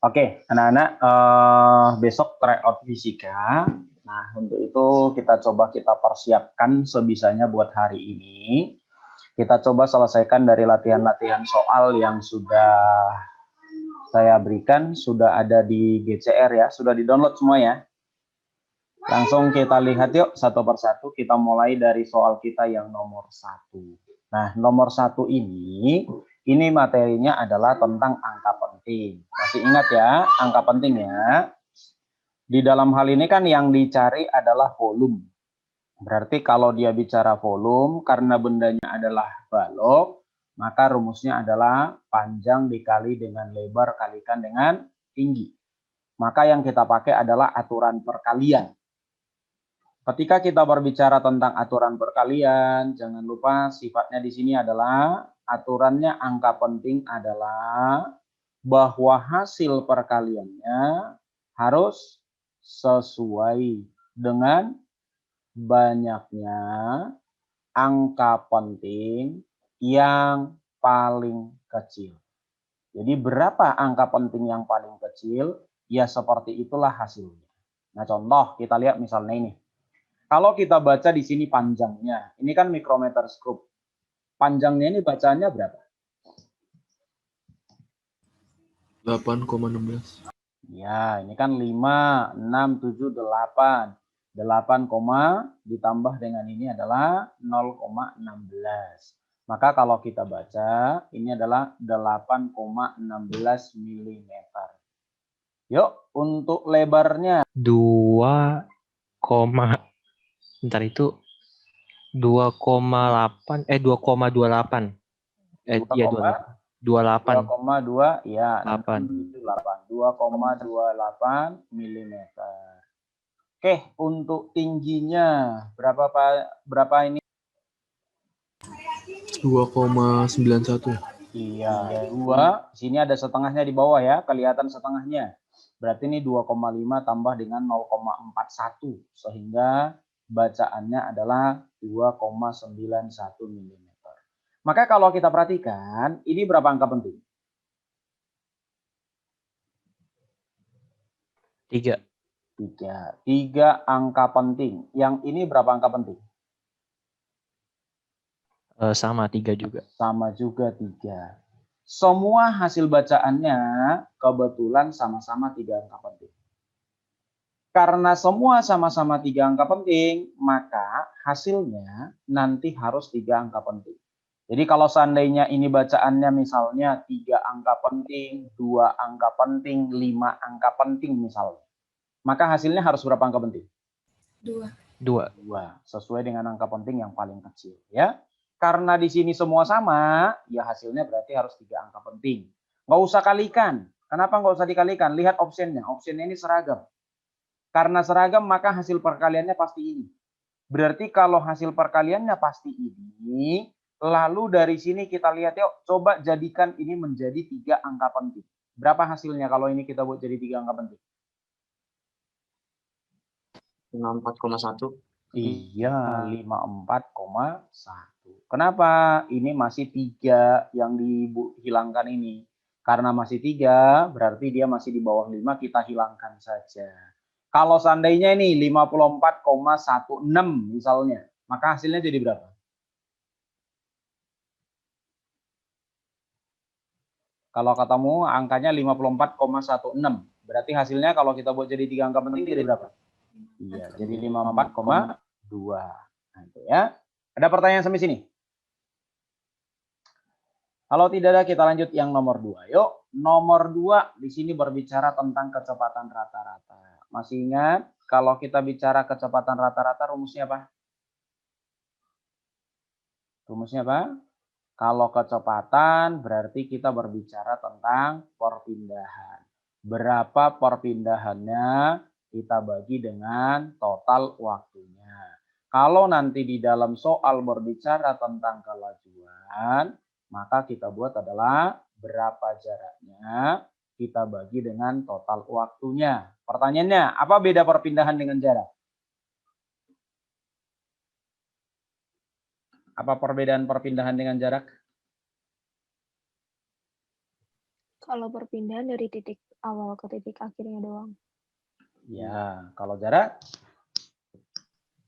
Oke, anak-anak, besok tryout fisika. Nah, untuk itu kita persiapkan sebisanya buat hari ini. Kita coba selesaikan dari latihan-latihan soal yang sudah saya berikan, sudah ada di GCR ya, sudah di-download semua ya. Langsung kita lihat yuk satu persatu, kita mulai dari soal kita yang nomor 1. Nah, nomor 1 ini materinya adalah tentang angka penting. Masih ingat ya, angka penting ya. Di dalam hal ini kan yang dicari adalah volume. Berarti kalau dia bicara volume, karena bendanya adalah balok, maka rumusnya adalah panjang dikali dengan lebar kalikan dengan tinggi. Maka yang kita pakai adalah aturan perkalian. Ketika kita berbicara tentang aturan perkalian, jangan lupa sifatnya di sini adalah aturannya angka penting adalah bahwa hasil perkaliannya harus sesuai dengan banyaknya angka penting yang paling kecil. Jadi berapa angka penting yang paling kecil? Ya seperti itulah hasilnya. Nah contoh kita lihat misalnya ini. Kalau kita baca di sini panjangnya, ini kan mikrometer scope. Panjangnya ini bacaannya berapa? 8,16. Ya, ini kan 5, 6, 7, 8. 8, ditambah dengan ini adalah 0,16. Maka kalau kita baca, ini adalah 8,16 mm. Yuk, untuk lebarnya. 2, bentar itu 2,8 2,28. Iya 28. 2,2 ya 8. 2,28 mm. Oke, untuk tingginya berapa ini? 2,91. Iya, 2. Sini ada setengahnya di bawah ya, kelihatan setengahnya. Berarti ini 2,5 tambah dengan 0,41 sehingga bacaannya adalah 2,91 mm. Maka kalau kita perhatikan, ini berapa angka penting? 3. 3 angka penting. Yang ini berapa angka penting? Sama 3 juga. Sama juga 3. Semua hasil bacaannya kebetulan sama-sama 3 angka penting. Karena semua sama-sama 3 angka penting, maka hasilnya nanti harus 3 angka penting. Jadi kalau seandainya ini bacaannya misalnya 3 angka penting, 2 angka penting, 5 angka penting misalnya. Maka hasilnya harus berapa angka penting? 2. Sesuai dengan angka penting yang paling kecil ya. Karena di sini semua sama, ya hasilnya berarti harus 3 angka penting. Nggak usah kalikan. Kenapa nggak usah dikalikan? Lihat opsinya. Opsinya ini seragam. Karena seragam maka hasil perkaliannya pasti ini. Berarti kalau hasil perkaliannya pasti ini, lalu dari sini kita lihat yuk, coba jadikan ini menjadi 3 angka penting. Berapa hasilnya kalau ini kita buat jadi 3 angka penting? 54,1. Iya, 54,1. Kenapa? Ini masih 3 yang dihilangkan ini. Karena masih 3, berarti dia masih di bawah 5, kita hilangkan saja. Kalau seandainya ini 54,16 misalnya, maka hasilnya jadi berapa? Kalau katamu angkanya 54,16, berarti hasilnya kalau kita buat jadi 3 angka penting jadi berapa? Iya, jadi 54,2. Nah, itu ya. Ada pertanyaan sampai sini? Kalau tidak ada, kita lanjut yang nomor 2. Yuk, nomor 2 di sini berbicara tentang kecepatan rata-rata. Masih ingat, kalau kita bicara kecepatan rata-rata, rumusnya apa? Rumusnya apa? Kalau kecepatan berarti kita berbicara tentang perpindahan. Berapa perpindahannya kita bagi dengan total waktunya. Kalau nanti di dalam soal berbicara tentang kelajuan, maka kita buat adalah berapa jaraknya kita bagi dengan total waktunya. Pertanyaannya, apa beda perpindahan dengan jarak? Apa perbedaan perpindahan dengan jarak? Kalau perpindahan dari titik awal ke titik akhirnya doang. Ya, kalau jarak?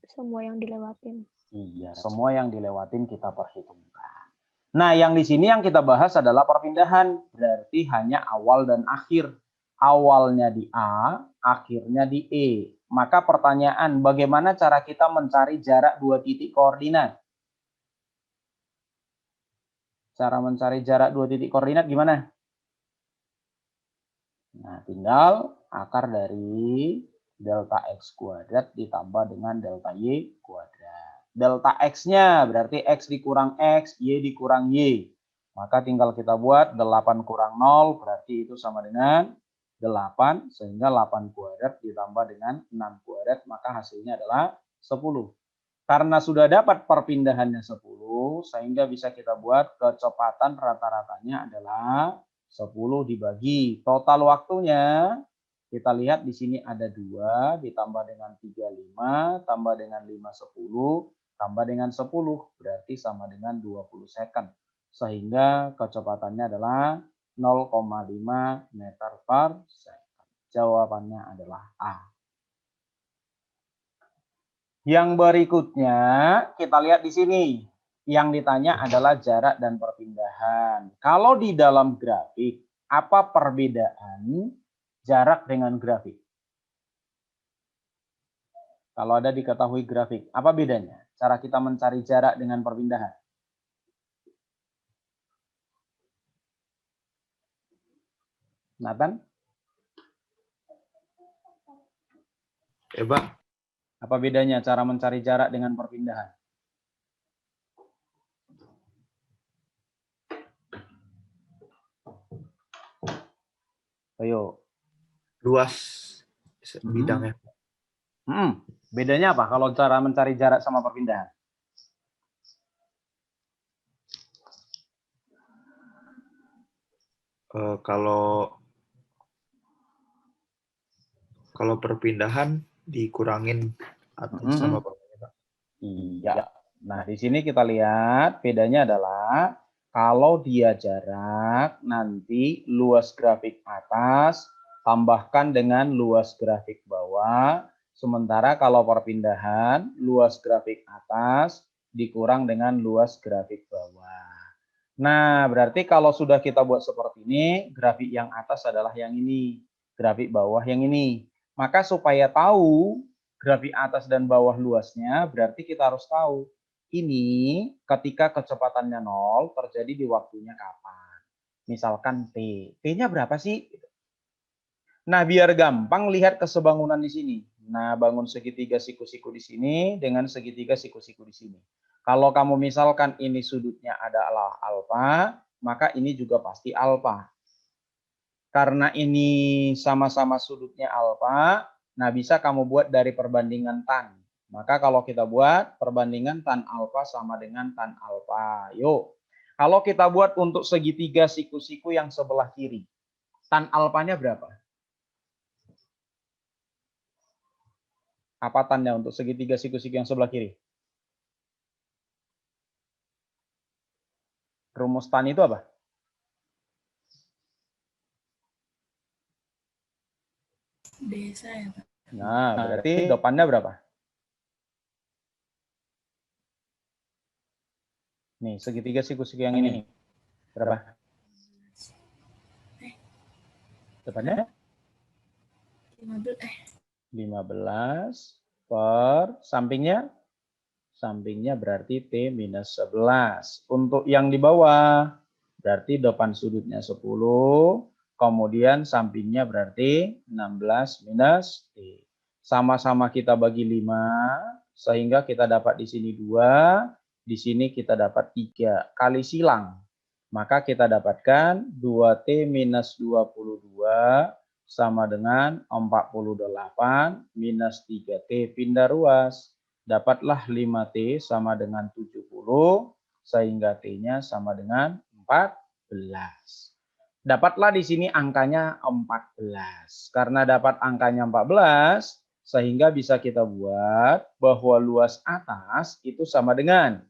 Semua yang dilewatin. Iya, semua yang dilewatin kita perhitungkan. Nah, yang di sini yang kita bahas adalah perpindahan. Berarti hanya awal dan akhir. Awalnya di A, akhirnya di E. Maka pertanyaan, bagaimana cara kita mencari jarak dua titik koordinat? Cara mencari jarak dua titik koordinat gimana? Nah, tinggal akar dari delta X kuadrat ditambah dengan delta Y kuadrat. Delta X-nya berarti X dikurang X, Y dikurang Y. Maka tinggal kita buat 8 kurang 0 berarti itu sama dengan 8. Sehingga 8 kuadrat ditambah dengan 6 kuadrat maka hasilnya adalah 10. Karena sudah dapat perpindahannya 10, sehingga bisa kita buat kecepatan rata-ratanya adalah 10 dibagi. Total waktunya, kita lihat di sini ada 2, ditambah dengan 35, tambah dengan 5, 10, tambah dengan 10, berarti sama dengan 20 second. Sehingga kecepatannya adalah 0,5 meter per second. Jawabannya adalah A. Yang berikutnya kita lihat di sini. Yang ditanya adalah jarak dan perpindahan. Kalau di dalam grafik, apa perbedaan jarak dengan grafik? Kalau ada diketahui grafik, apa bedanya? Cara kita mencari jarak dengan perpindahan. Nathan? Pak. Apa bedanya cara mencari jarak dengan perpindahan? Ayo. Luas bidangnya. Bedanya apa kalau cara mencari jarak sama perpindahan? Kalau perpindahan dikurangin atas sama bawahnya, Pak. Iya. Nah, di sini kita lihat bedanya adalah kalau dia jarak, nanti luas grafik atas tambahkan dengan luas grafik bawah. Sementara kalau perpindahan, luas grafik atas dikurang dengan luas grafik bawah. Nah, berarti kalau sudah kita buat seperti ini, grafik yang atas adalah yang ini, grafik bawah yang ini. Maka supaya tahu grafik atas dan bawah luasnya, berarti kita harus tahu ini ketika kecepatannya 0 terjadi di waktunya kapan. Misalkan T. T-nya berapa sih? Nah, biar gampang lihat kesebangunan di sini. Nah, bangun segitiga siku-siku di sini dengan segitiga siku-siku di sini. Kalau kamu misalkan ini sudutnya adalah alfa, maka ini juga pasti alfa. Karena ini sama-sama sudutnya alfa, nah bisa kamu buat dari perbandingan tan. Maka kalau kita buat perbandingan tan alfa sama dengan tan alfa. Yuk, kalau kita buat untuk segitiga siku-siku yang sebelah kiri, tan alfanya berapa? Apa tanda untuk segitiga siku-siku yang sebelah kiri? Rumus tan itu apa? Desa ya, Pak. Nah, berarti depannya berapa? Nih, segitiga siku-siku yang ini. Berapa? Depannya? 15 per sampingnya? Sampingnya berarti T minus 11. Untuk yang di bawah, berarti depan sudutnya 10, kemudian sampingnya berarti 16 minus T. Sama-sama kita bagi 5, sehingga kita dapat di sini 2, di sini kita dapat 3. Kali silang, maka kita dapatkan 2T minus 22 sama dengan 48 minus 3T pindah ruas. Dapatlah 5T sama dengan 70, sehingga T-nya sama dengan 14. Dapatlah di sini angkanya 14. Karena dapat angkanya 14, sehingga bisa kita buat bahwa luas atas itu sama dengan,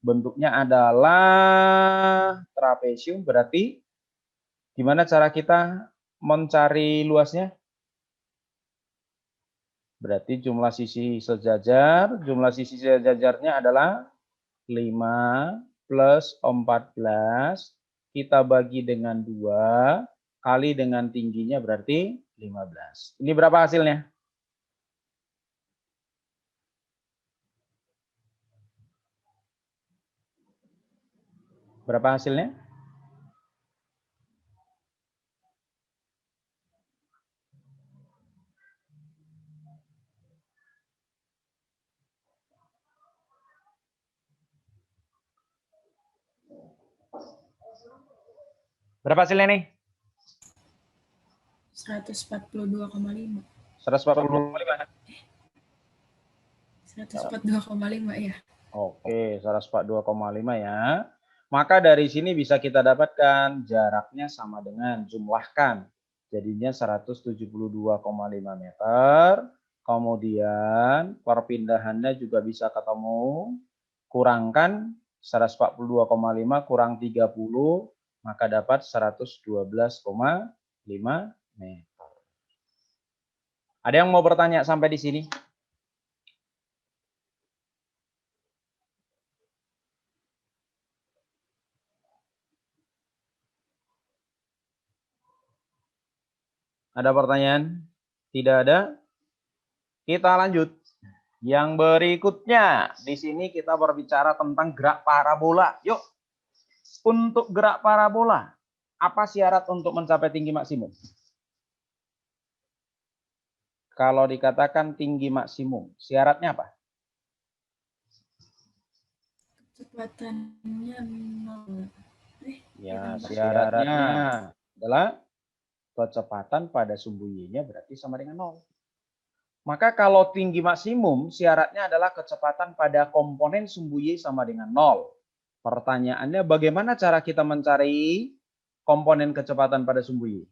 bentuknya adalah trapesium, berarti Gimana cara kita mencari luasnya? Berarti jumlah sisi sejajarnya adalah 5 plus 14, kita bagi dengan 2, kali dengan tingginya berarti 15. Ini berapa hasilnya? Berapa hasilnya? Berapa hasilnya nih? 142,5. 145. 142,5 ya. Oke, 142,5 ya. Maka dari sini bisa kita dapatkan jaraknya sama dengan jumlahkan. Jadinya 172,5 meter. Kemudian perpindahannya juga bisa ketemu. Kurangkan 142,5 kurang 30, maka dapat 112,5 meter. Ada yang mau bertanya sampai di sini? Ada pertanyaan? Tidak ada? Kita lanjut. Yang berikutnya, di sini kita berbicara tentang gerak parabola. Yuk, untuk gerak parabola, apa syarat untuk mencapai tinggi maksimum? Kalau dikatakan tinggi maksimum, syaratnya apa? Kecepatannya 0. Ya, syaratnya adalah kecepatan pada sumbu Y-nya berarti sama dengan 0. Maka kalau tinggi maksimum, syaratnya adalah kecepatan pada komponen sumbu Y sama dengan 0. Pertanyaannya, bagaimana cara kita mencari komponen kecepatan pada sumbu Y?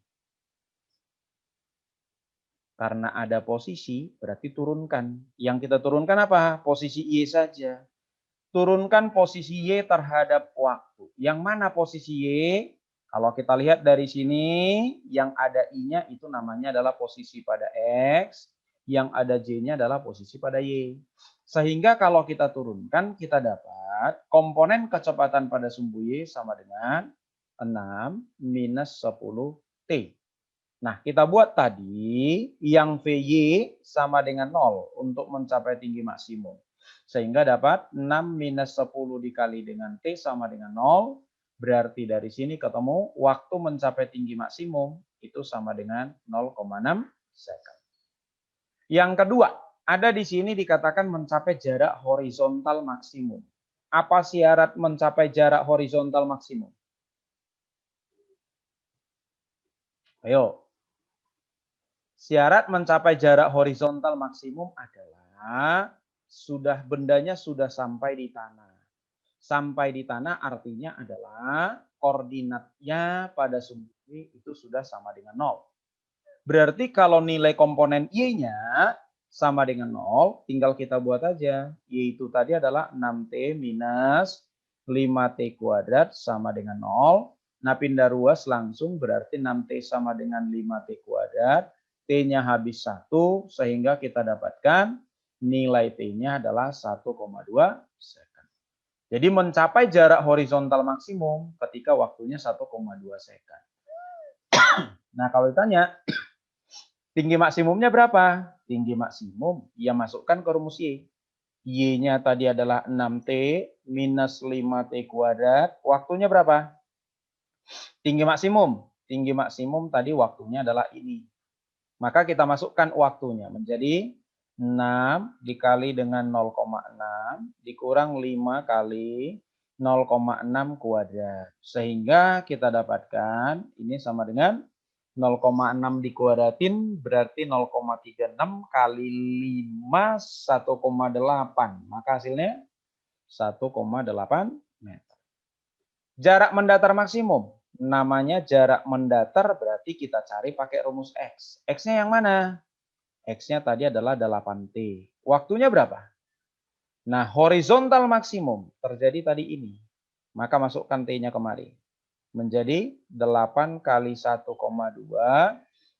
Karena ada posisi, berarti turunkan. Yang kita turunkan apa? Posisi Y saja. Turunkan posisi Y terhadap waktu. Yang mana posisi Y? Kalau kita lihat dari sini, yang ada I-nya itu namanya adalah posisi pada X. Yang ada J-nya adalah posisi pada Y. Sehingga kalau kita turunkan, kita dapat komponen kecepatan pada sumbu Y sama dengan 6 minus 10T. Nah, kita buat tadi yang VY sama dengan 0 untuk mencapai tinggi maksimum. Sehingga dapat 6 minus 10 dikali dengan T sama dengan 0. Berarti dari sini ketemu waktu mencapai tinggi maksimum itu sama dengan 0,6 second. Yang kedua, ada di sini dikatakan mencapai jarak horizontal maksimum. Apa syarat mencapai jarak horizontal maksimum? Ayo. Syarat mencapai jarak horizontal maksimum adalah bendanya sudah sampai di tanah. Sampai di tanah artinya adalah koordinatnya pada sumbu Y itu sudah sama dengan 0. Berarti kalau nilai komponen Y-nya sama dengan 0, tinggal kita buat aja. Y itu tadi adalah 6T minus 5T kuadrat sama dengan 0. Nah, pindah ruas langsung berarti 6T sama dengan 5T kuadrat. T-nya habis 1, sehingga kita dapatkan nilai T-nya adalah 1,2 second. Jadi mencapai jarak horizontal maksimum ketika waktunya 1,2 second. Nah, kalau ditanya, tinggi maksimumnya berapa? Tinggi maksimum, ya masukkan ke rumus Y. Y-nya tadi adalah 6T minus 5T kuadrat. Waktunya berapa? Tinggi maksimum. Tinggi maksimum tadi waktunya adalah ini. Maka kita masukkan waktunya menjadi 6 dikali dengan 0,6 dikurang 5 kali 0,6 kuadrat. Sehingga kita dapatkan ini sama dengan 0,6 dikuadratin berarti 0,36 kali 5 1,8. Maka hasilnya 1,8 meter. Jarak mendatar maksimum. Namanya jarak mendatar berarti kita cari pakai rumus X. X-nya yang mana? X-nya tadi adalah 8T. Waktunya berapa? Nah, horizontal maksimum terjadi tadi ini. Maka masukkan T-nya kemari. menjadi 8 kali 1,2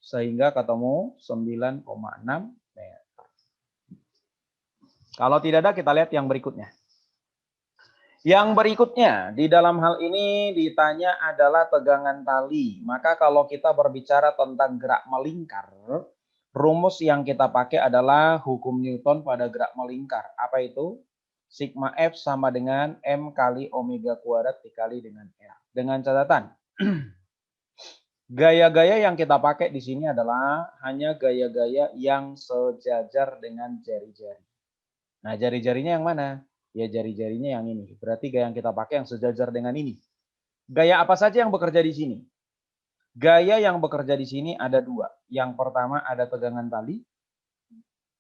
sehingga ketemu 9,6 meter. Kalau tidak ada, kita lihat yang berikutnya. Yang berikutnya, di dalam hal ini ditanya adalah tegangan tali. Maka kalau kita berbicara tentang gerak melingkar, rumus yang kita pakai adalah hukum Newton pada gerak melingkar. Apa itu? Sigma F sama dengan M kali omega kuadrat dikali dengan R. Dengan catatan, gaya-gaya yang kita pakai di sini adalah hanya gaya-gaya yang sejajar dengan jari-jari. Nah, jari-jarinya yang mana? Ya, jari-jarinya yang ini. Berarti gaya yang kita pakai yang sejajar dengan ini. Gaya apa saja yang bekerja di sini? Gaya yang bekerja di sini ada dua. Yang pertama ada tegangan tali.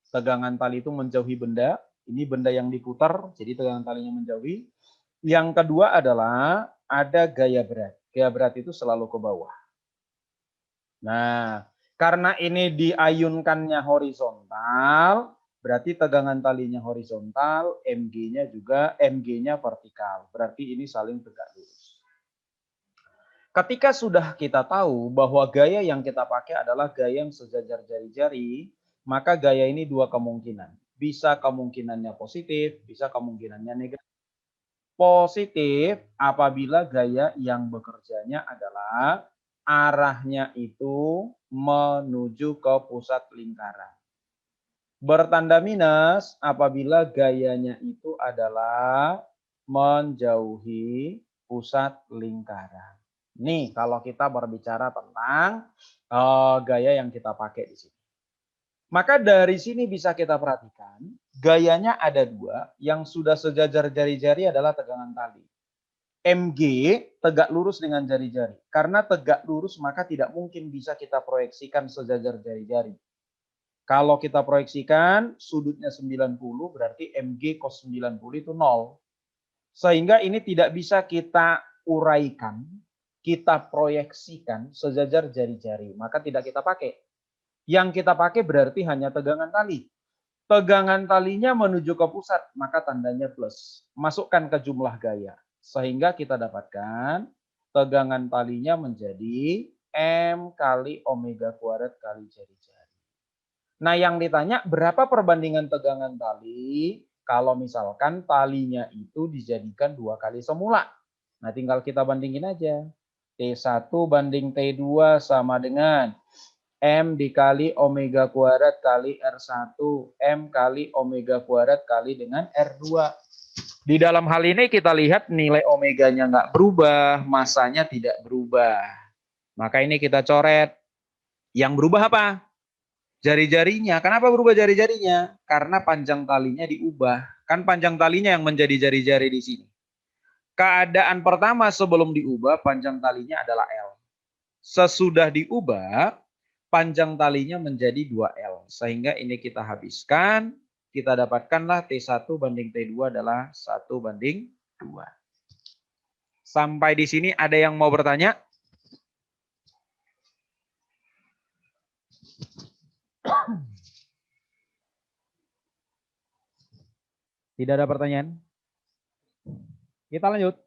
Tegangan tali itu menjauhi benda. Ini benda yang diputar, jadi tegangan talinya menjauhi. Yang kedua adalah ada gaya berat. Gaya berat itu selalu ke bawah. Nah, karena ini diayunkannya horizontal, berarti tegangan talinya horizontal, MG-nya vertikal. Berarti ini saling tegak lurus. Ketika sudah kita tahu bahwa gaya yang kita pakai adalah gaya yang sejajar jari-jari, maka gaya ini dua kemungkinan. Bisa kemungkinannya positif, bisa kemungkinannya negatif. Positif apabila gaya yang bekerjanya adalah arahnya itu menuju ke pusat lingkaran. Bertanda minus apabila gayanya itu adalah menjauhi pusat lingkaran. Nih, kalau kita berbicara tentang gaya yang kita pakai di sini. Maka dari sini bisa kita perhatikan, gayanya ada dua, yang sudah sejajar jari-jari adalah tegangan tali. MG tegak lurus dengan jari-jari. Karena tegak lurus maka tidak mungkin bisa kita proyeksikan sejajar jari-jari. Kalau kita proyeksikan sudutnya 90 berarti MG cos 90 itu 0. Sehingga ini tidak bisa kita uraikan, kita proyeksikan sejajar jari-jari. Maka tidak kita pakai. Yang kita pakai berarti hanya tegangan tali. Tegangan talinya menuju ke pusat, maka tandanya plus. Masukkan ke jumlah gaya. Sehingga kita dapatkan tegangan talinya menjadi M kali omega kuadrat kali jari-jari. Nah, yang ditanya berapa perbandingan tegangan tali kalau misalkan talinya itu dijadikan 2 kali semula. Nah, tinggal kita bandingin aja. T1 banding T2 sama dengan M dikali omega kuadrat kali R1. M kali omega kuadrat kali dengan R2. Di dalam hal ini kita lihat nilai omeganya nggak berubah, masanya tidak berubah. Maka ini kita coret. Yang berubah apa? Jari-jarinya. Kenapa berubah jari-jarinya? Karena panjang talinya diubah. Kan panjang talinya yang menjadi jari-jari di sini. Keadaan pertama sebelum diubah, panjang talinya adalah L. Sesudah diubah, panjang talinya menjadi 2L. Sehingga ini kita habiskan, kita dapatkanlah T1 banding T2 adalah 1 banding 2. Sampai di sini ada yang mau bertanya? Tidak ada pertanyaan? Kita lanjut.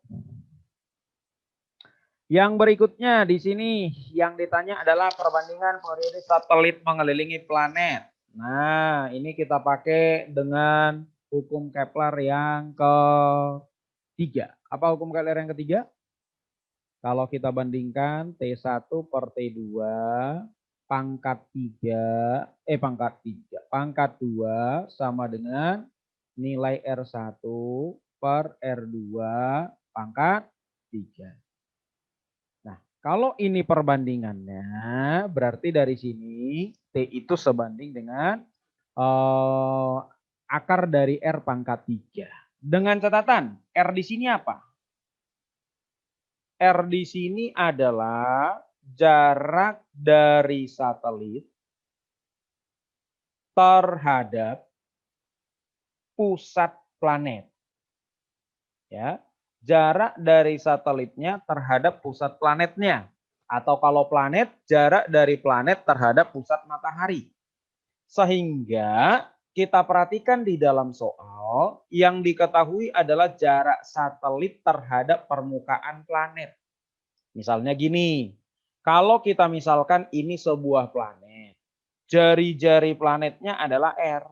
Yang berikutnya di sini yang ditanya adalah perbandingan periode satelit mengelilingi planet. Nah, ini kita pakai dengan hukum Kepler yang ketiga. Apa hukum Kepler yang ketiga? Kalau kita bandingkan T1 per T2 pangkat 2 sama dengan nilai R1 per R2 pangkat 3. Kalau ini perbandingannya, berarti dari sini T itu sebanding dengan akar dari R pangkat 3. Dengan catatan, R di sini apa? R di sini adalah jarak dari satelit terhadap pusat planet. Ya. Jarak dari satelitnya terhadap pusat planetnya. Atau kalau planet, jarak dari planet terhadap pusat matahari. Sehingga kita perhatikan di dalam soal, yang diketahui adalah jarak satelit terhadap permukaan planet. Misalnya gini, kalau kita misalkan ini sebuah planet, jari-jari planetnya adalah R.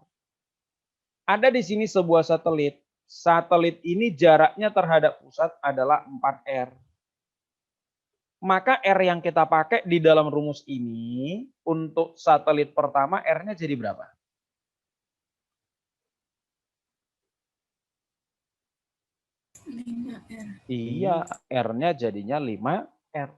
Ada di sini sebuah satelit. Satelit ini jaraknya terhadap pusat adalah 4R. Maka R yang kita pakai di dalam rumus ini, untuk satelit pertama R-nya jadi berapa? Iya, R-nya jadinya 5R.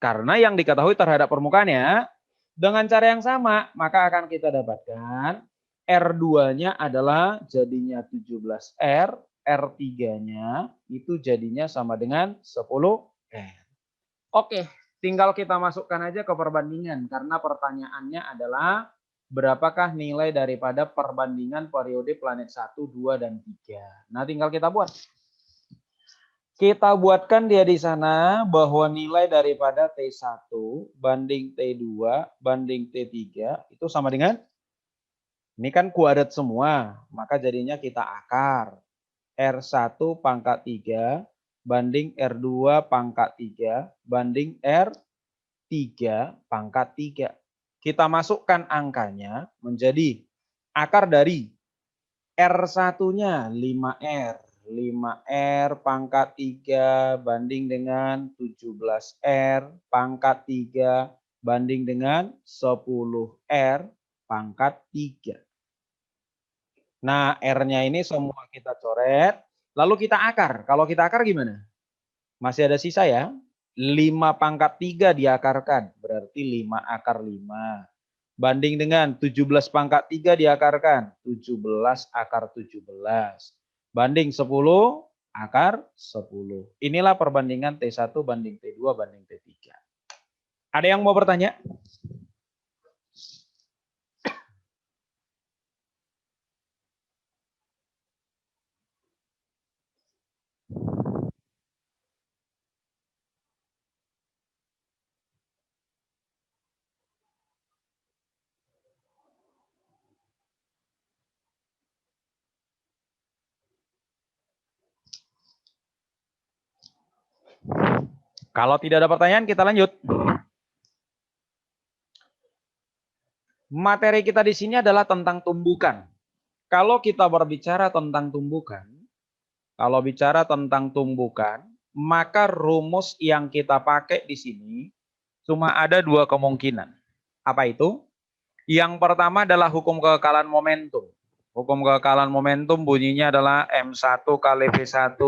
Karena yang diketahui terhadap permukaannya, dengan cara yang sama, maka akan kita dapatkan R2-nya adalah jadinya 17R, R3-nya itu jadinya sama dengan 10R. Oke, tinggal kita masukkan aja ke perbandingan, karena pertanyaannya adalah berapakah nilai daripada perbandingan periode planet 1, 2, dan 3. Nah, tinggal kita buat. Kita buatkan dia di sana bahwa nilai daripada T1 banding T2 banding T3 itu sama dengan, ini kan kuadrat semua, maka jadinya kita akar. R1 pangkat 3 banding R2 pangkat 3 banding R3 pangkat 3. Kita masukkan angkanya menjadi akar dari R1-nya 5R. 5R pangkat 3 banding dengan 17R pangkat 3 banding dengan 10R pangkat 3. Nah, R-nya ini semua kita coret, lalu kita akar. Kalau kita akar gimana? Masih ada sisa ya. 5 pangkat 3 diakarkan, berarti 5 akar 5. Banding dengan 17 pangkat 3 diakarkan, 17 akar 17. Banding 10 akar 10. Inilah perbandingan T1 banding T2 banding T3. Ada yang mau bertanya? Kalau tidak ada pertanyaan, kita lanjut. Materi kita di sini adalah tentang tumbukan. Kalau kita berbicara tentang tumbukan, maka rumus yang kita pakai di sini cuma ada 2 kemungkinan. Apa itu? Yang pertama adalah hukum kekekalan momentum. Hukum kekekalan momentum bunyinya adalah M1 kali V1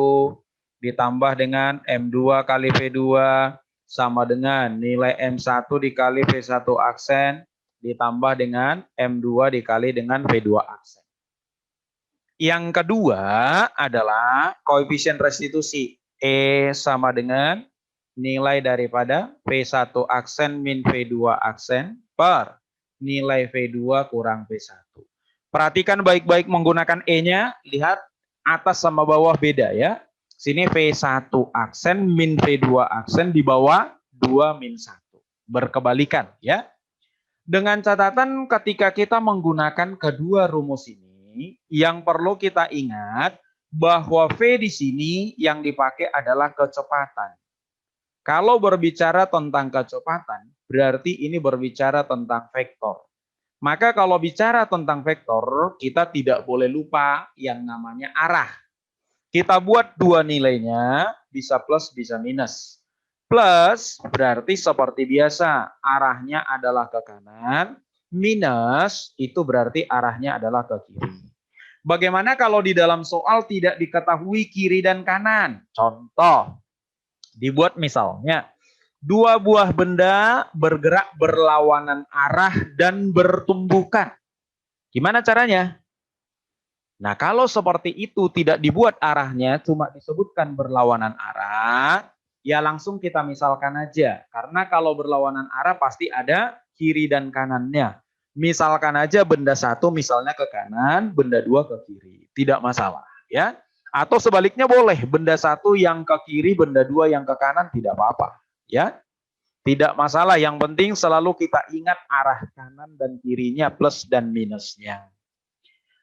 ditambah dengan M2 kali V2 sama dengan nilai M1 dikali V1 aksen ditambah dengan M2 dikali dengan V2 aksen. Yang kedua adalah koefisien restitusi. E sama dengan nilai daripada V1 aksen min V2 aksen per nilai V2 kurang V1. Perhatikan baik-baik menggunakan E-nya, lihat atas sama bawah beda ya. Sini V1 aksen min V2 aksen di bawah 2 min 1. Berkebalikan ya. Dengan catatan ketika kita menggunakan kedua rumus ini, yang perlu kita ingat bahwa V di sini yang dipakai adalah kecepatan. Kalau berbicara tentang kecepatan, berarti ini berbicara tentang vektor. Maka kalau bicara tentang vektor, kita tidak boleh lupa yang namanya arah. Kita buat dua nilainya, bisa plus, bisa minus. Plus berarti seperti biasa, arahnya adalah ke kanan. Minus itu berarti arahnya adalah ke kiri. Bagaimana kalau di dalam soal tidak diketahui kiri dan kanan? Contoh, dibuat misalnya, 2 buah benda bergerak berlawanan arah dan bertumbukan. Gimana caranya? Nah, kalau seperti itu tidak dibuat arahnya, cuma disebutkan berlawanan arah, ya langsung kita misalkan aja. Karena kalau berlawanan arah pasti ada kiri dan kanannya. Misalkan aja benda 1 misalnya ke kanan, benda 2 ke kiri. Tidak masalah, ya. Atau sebaliknya boleh, benda 1 yang ke kiri, benda 2 yang ke kanan, tidak apa-apa, ya. Tidak masalah, yang penting selalu kita ingat arah kanan dan kirinya, plus dan minusnya.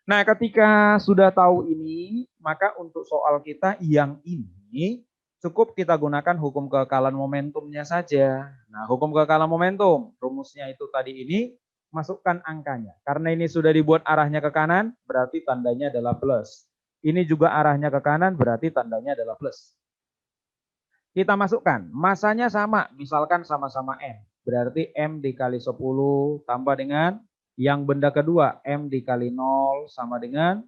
Nah, ketika sudah tahu ini, maka untuk soal kita yang ini Cukup kita gunakan hukum kekekalan momentumnya saja. Nah, hukum kekekalan momentum, rumusnya itu tadi ini, masukkan angkanya. Karena ini sudah dibuat arahnya ke kanan, berarti tandanya adalah plus. Ini juga arahnya ke kanan, berarti tandanya adalah plus. Kita masukkan, masanya sama, misalkan sama-sama M. Berarti M dikali 10 tambah dengan yang benda kedua, M dikali 0 sama dengan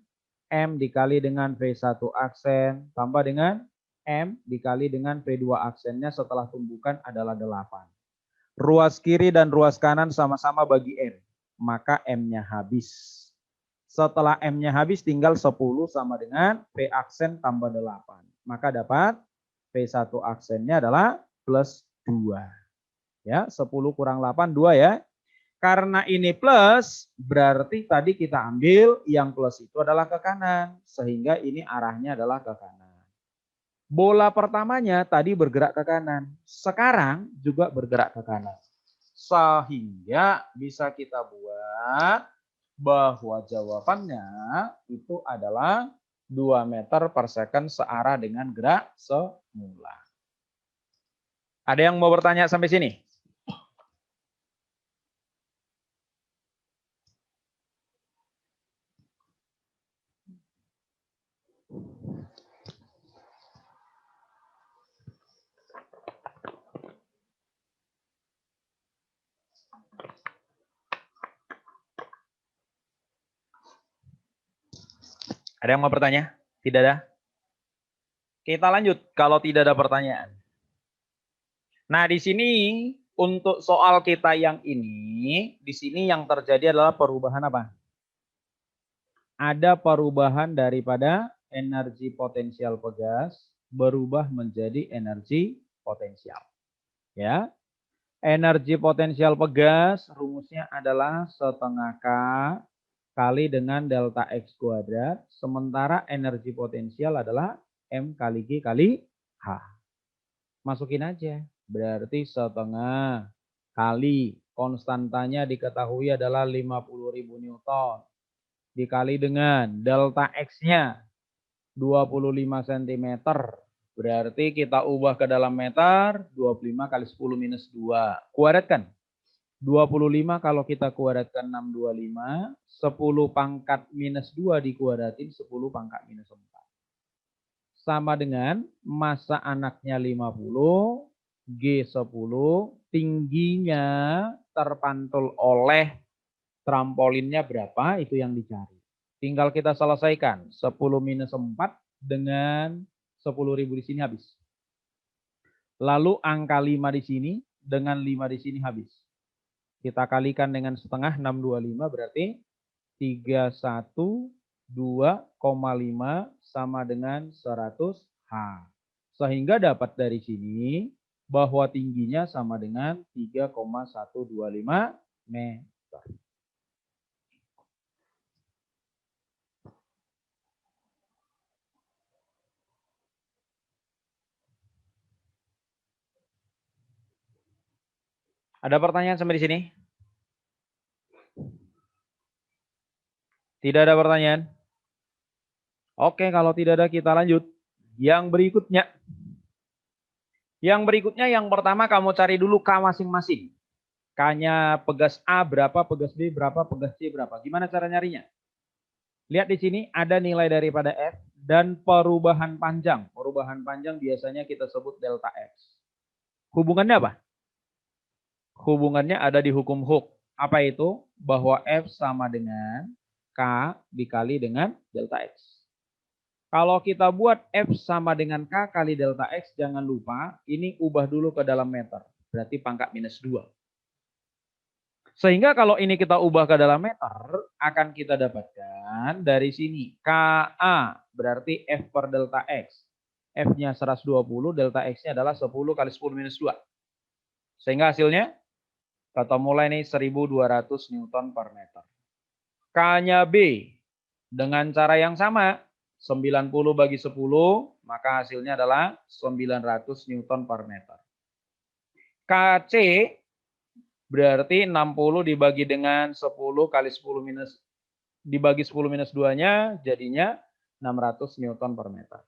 M dikali dengan V1 aksen tambah dengan M dikali dengan V2 aksennya setelah tumbukan adalah 8. Ruas kiri dan ruas kanan sama-sama bagi M. Maka M-nya habis. Setelah M-nya habis tinggal 10 sama dengan V aksen tambah 8. Maka dapat V1 aksennya adalah plus 2. Ya, 10 kurang 8, 2 ya. Karena ini plus, berarti tadi kita ambil yang plus itu adalah ke kanan. Sehingga ini arahnya adalah ke kanan. Bola pertamanya tadi bergerak ke kanan. Sekarang juga bergerak ke kanan. Sehingga bisa kita buat bahwa jawabannya itu adalah 2 meter per second searah dengan gerak semula. Ada yang mau bertanya sampai sini? Ada yang mau bertanya? Tidak ada? Kita lanjut kalau tidak ada pertanyaan. Nah, di sini untuk soal kita yang ini, di sini yang terjadi adalah perubahan apa? Ada perubahan daripada energi potensial pegas berubah menjadi energi potensial. Ya. Energi potensial pegas rumusnya adalah setengah K kali dengan delta X kuadrat, sementara energi potensial adalah M kali G kali H. Masukin aja, berarti setengah kali konstantanya diketahui adalah 50.000 Newton. Dikali dengan delta X-nya 25 cm. Berarti kita ubah ke dalam meter, 25 kali 10 minus 2. Kuadratkan. 25 kalau kita kuadratkan 625, 10 pangkat minus 2 dikuadratin 10 pangkat minus 4. Sama dengan massa anaknya 50, G10, tingginya terpantul oleh trampolinnya berapa, itu yang dicari. Tinggal kita selesaikan, 10 minus 4 dengan 10.000 di sini habis. Lalu angka 5 di sini dengan 5 di sini habis. Kita kalikan dengan setengah 625 berarti 312,5 sama dengan 100 H. Sehingga dapat dari sini bahwa tingginya sama dengan 3,125 meter. Ada pertanyaan sampai di sini? Tidak ada pertanyaan? Oke, kalau tidak ada kita lanjut. Yang berikutnya. Yang berikutnya yang pertama kamu cari dulu K masing-masing. K-nya pegas A berapa, pegas B berapa, pegas C berapa. Gimana cara nyarinya? Lihat di sini ada nilai daripada F dan perubahan panjang. Perubahan panjang biasanya kita sebut delta X. Hubungannya apa? Hubungannya ada di hukum Hooke. Apa itu? Bahwa F sama dengan K dikali dengan delta X. Kalau kita buat F sama dengan K kali delta X, jangan lupa ini ubah dulu ke dalam meter. Berarti pangkat minus 2. Sehingga kalau ini kita ubah ke dalam meter, akan kita dapatkan dari sini. KA berarti F per delta X. F-nya 120, delta X-nya adalah 10 kali 10 minus 2. Sehingga hasilnya kata mulai ini 1200 Newton per meter. K-nya B dengan cara yang sama, 90 bagi 10, maka hasilnya adalah 900 Newton per meter. KC berarti 60 dibagi dengan 10 kali 10 minus dibagi 10 minus 2-nya jadinya 600 Newton per meter.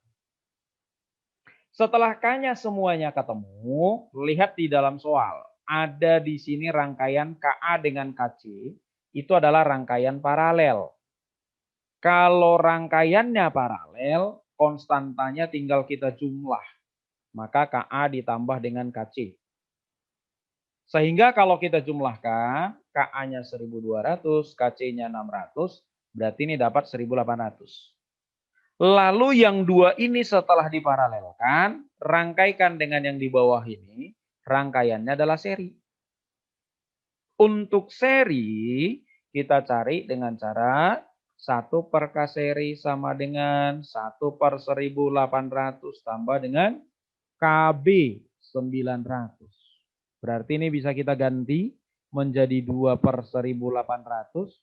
Setelah K-nya semuanya ketemu, lihat di dalam soal. Ada di sini rangkaian KA dengan KC, itu adalah rangkaian paralel. Kalau rangkaiannya paralel, konstantanya tinggal kita jumlah. Maka KA ditambah dengan KC. Sehingga kalau kita jumlahkan, KA-nya 1.200, KC-nya 600, berarti ini dapat 1.800. Lalu yang dua ini setelah diparalelkan, rangkaikan dengan yang di bawah ini, rangkaiannya adalah seri. Untuk seri, kita cari dengan cara 1 per K seri sama dengan 1 per 1.800 tambah dengan KB 900. Berarti ini bisa kita ganti menjadi 2 per 1.800,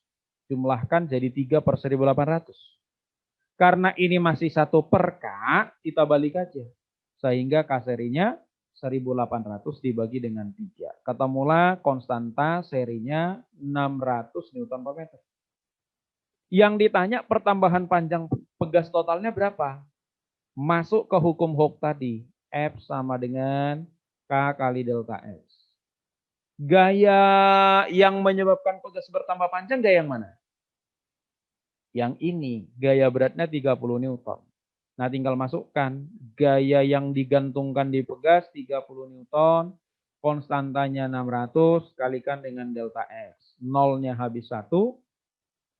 jumlahkan jadi 3 per 1.800. Karena ini masih 1 per K, kita balik aja. Sehingga K serinya 1.800 dibagi dengan 3. Ketemulah konstanta serinya 600 Newton per meter. Yang ditanya pertambahan panjang pegas totalnya berapa? Masuk ke hukum Hooke tadi. F sama dengan K kali delta S. Gaya yang menyebabkan pegas bertambah panjang gaya yang mana? Yang ini, gaya beratnya 30 Newton. Nah, tinggal masukkan gaya yang digantungkan di pegas 30 Newton, konstantanya 600, kalikan dengan delta X. Nolnya habis 1,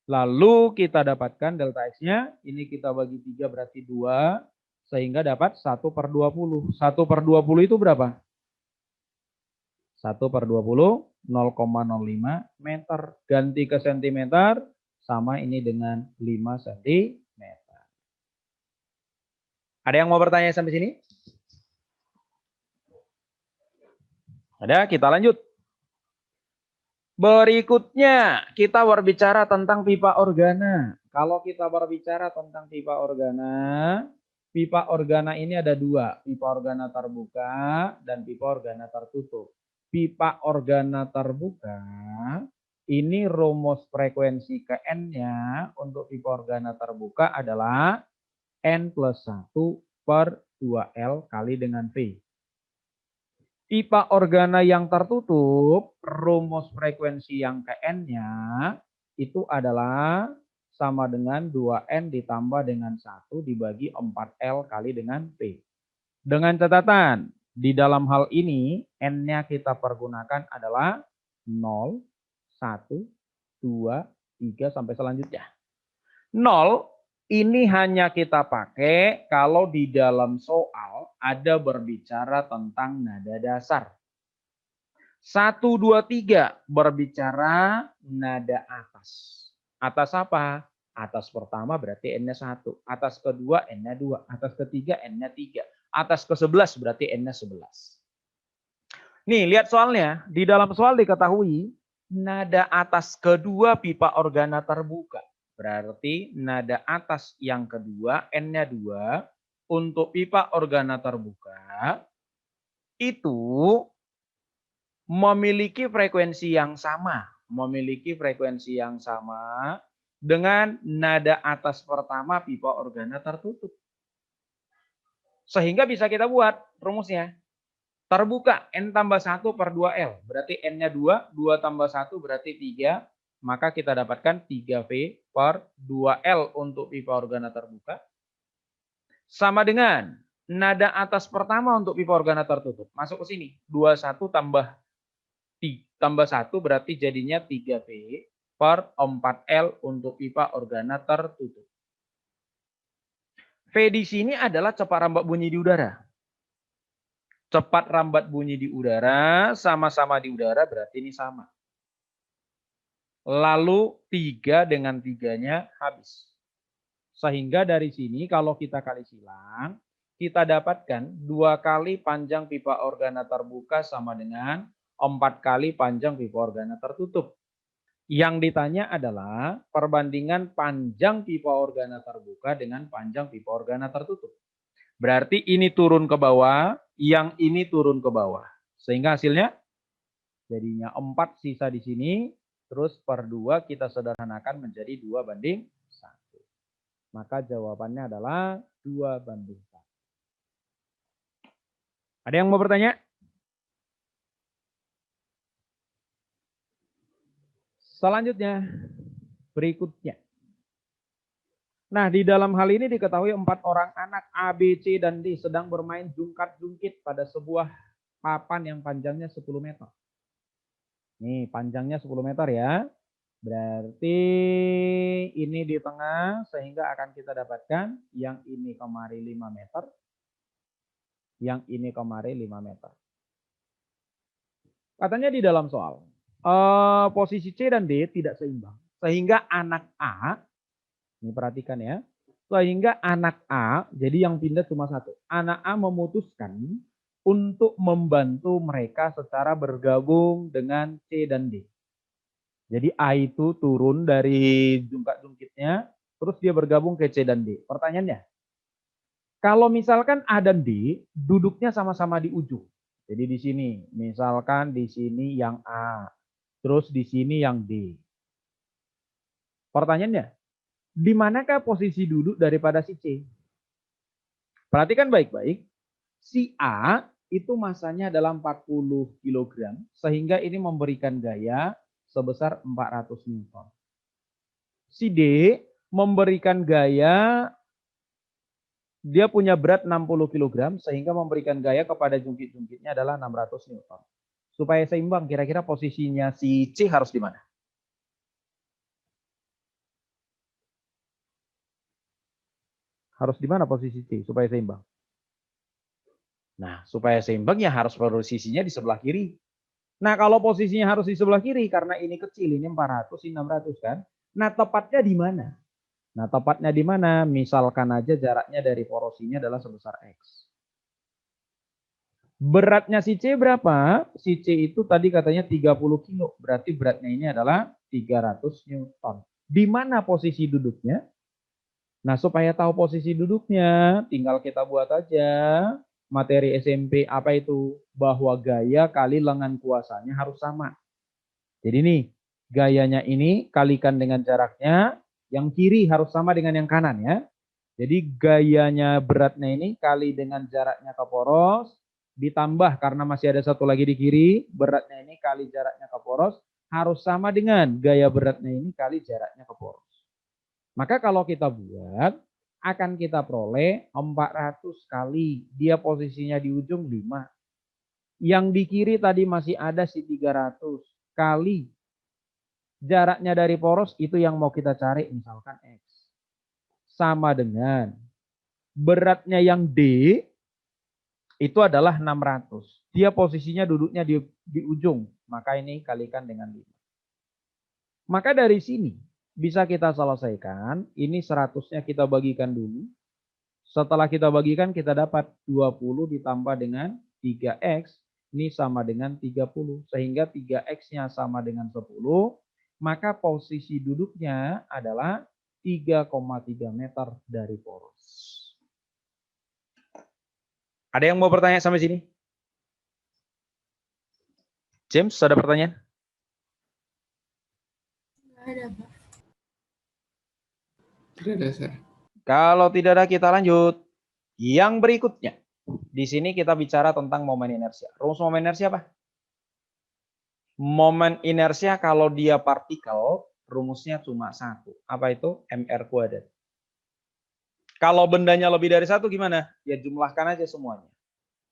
lalu kita dapatkan delta X-nya, ini kita bagi 3 berarti 2, sehingga dapat 1 per 20. 1 per 20 itu berapa? 1 per 20, 0,05 meter. Ganti ke sentimeter, sama ini dengan 5 cm. Ada yang mau bertanya sampai sini? Ada, kita lanjut. Berikutnya, kita berbicara tentang pipa organa. Kalau kita berbicara tentang pipa organa ini ada dua. Pipa organa terbuka dan pipa organa tertutup. Pipa organa terbuka, ini rumus frekuensi ke N-nya untuk pipa organa terbuka adalah N plus 1 per 2L kali dengan V. Pipa organa yang tertutup, rumus frekuensi yang ke N-nya itu adalah sama dengan 2N ditambah dengan 1 dibagi 4L kali dengan V. Dengan catatan, di dalam hal ini N-nya kita pergunakan adalah 0, 1, 2, 3 sampai selanjutnya. 0 ini hanya kita pakai kalau di dalam soal ada berbicara tentang nada dasar. 1, 2, 3 berbicara nada atas. Atas apa? Atas pertama berarti N-nya 1. Atas kedua N-nya 2. Atas ketiga N-nya 3. Atas ke-11 berarti N-nya 11. Nih, lihat soalnya. Di dalam soal diketahui nada atas kedua pipa organa terbuka. Berarti nada atas yang kedua, N-nya 2, untuk pipa organa terbuka, itu memiliki frekuensi yang sama. Memiliki frekuensi yang sama dengan nada atas pertama pipa organa tertutup. Sehingga bisa kita buat rumusnya. Terbuka, N tambah 1 per 2L. Berarti N-nya 2, 2 tambah 1 berarti 3. Maka kita dapatkan 3V per 2L untuk pipa organa terbuka. Sama dengan nada atas pertama untuk pipa organa tertutup. Masuk ke sini. 21 tambah 1 berarti jadinya 3V per 4L untuk pipa organa tertutup. V di sini adalah cepat rambat bunyi di udara. Cepat rambat bunyi di udara, sama-sama di udara berarti ini sama. Lalu 3 dengan 3-nya habis. Sehingga dari sini kalau kita kali silang, kita dapatkan 2 kali panjang pipa organa terbuka sama dengan 4 kali panjang pipa organa tertutup. Yang ditanya adalah perbandingan panjang pipa organa terbuka dengan panjang pipa organa tertutup. Berarti ini turun ke bawah, yang ini turun ke bawah. Sehingga hasilnya jadinya 4 sisa di sini. Terus per 2 kita sederhanakan menjadi 2:1. Maka jawabannya adalah 2:1. Ada yang mau bertanya? Selanjutnya, berikutnya. Nah, di dalam hal ini diketahui 4 orang anak A, B, C, dan D sedang bermain jungkat-jungkit pada sebuah papan yang panjangnya 10 meter. Nih, panjangnya 10 meter ya. Berarti ini di tengah sehingga akan kita dapatkan yang ini kemari 5 meter. Yang ini kemari 5 meter. Katanya di dalam soal, posisi C dan D tidak seimbang. Sehingga anak A, ini perhatikan ya, sehingga anak A, jadi yang pindah cuma satu. Anak A memutuskan untuk membantu mereka secara bergabung dengan C dan D. Jadi A itu turun dari jungkat-jungkitnya, terus dia bergabung ke C dan D. Pertanyaannya, kalau misalkan A dan D duduknya sama-sama di ujung. Jadi di sini, misalkan di sini yang A, terus di sini yang D. Pertanyaannya, di manakah posisi duduk daripada si C? Perhatikan baik-baik, si A itu masanya adalah 40 kg, sehingga ini memberikan gaya sebesar 400 Newton. Si D memberikan gaya, dia punya berat 60 kg, sehingga memberikan gaya kepada jungkit-jungkitnya adalah 600 Newton. Supaya seimbang, kira-kira posisinya si C harus di mana? Harus di mana posisi C supaya seimbang? Nah, supaya seimbang ya harus posisinya di sebelah kiri. Nah, kalau posisinya harus di sebelah kiri, karena ini kecil, ini 400, ini 600 kan. Nah, tepatnya di mana? Nah, tepatnya di mana? Misalkan aja jaraknya dari porosinya adalah sebesar X. Beratnya si C berapa? Si C itu tadi katanya 30 kilo. Berarti beratnya ini adalah 300 Newton. Di mana posisi duduknya? Nah, supaya tahu posisi duduknya, tinggal kita buat aja materi SMP apa itu? Bahwa gaya kali lengan kuasanya harus sama. Jadi nih, gayanya ini kalikan dengan jaraknya, yang kiri harus sama dengan yang kanan ya. Jadi gayanya beratnya ini kali dengan jaraknya ke poros, ditambah karena masih ada satu lagi di kiri, beratnya ini kali jaraknya ke poros, harus sama dengan gaya beratnya ini kali jaraknya ke poros. Maka kalau kita buat, akan kita peroleh 400 kali dia posisinya di ujung 5. Yang di kiri tadi masih ada si 300 kali jaraknya dari poros itu yang mau kita cari misalkan X. Sama dengan beratnya yang D itu adalah 600. Dia posisinya duduknya di ujung, maka ini kalikan dengan 5. Maka dari sini bisa kita selesaikan, ini 100-nya kita bagikan dulu. Setelah kita bagikan, kita dapat 20 ditambah dengan 3X, ini sama dengan 30. Sehingga 3X-nya sama dengan 10, maka posisi duduknya adalah 3,3 meter dari poros. Ada yang mau bertanya sampai sini? James, ada pertanyaan? Nggak ada, Pak. Tidak ada, Sir. Kalau tidak ada, kita lanjut. Yang berikutnya. Di sini kita bicara tentang momen inersia. Rumus momen inersia apa? Momen inersia kalau dia partikel, rumusnya cuma satu. Apa itu? mr kuadrat. Kalau bendanya lebih dari satu gimana? Ya jumlahkan aja semuanya.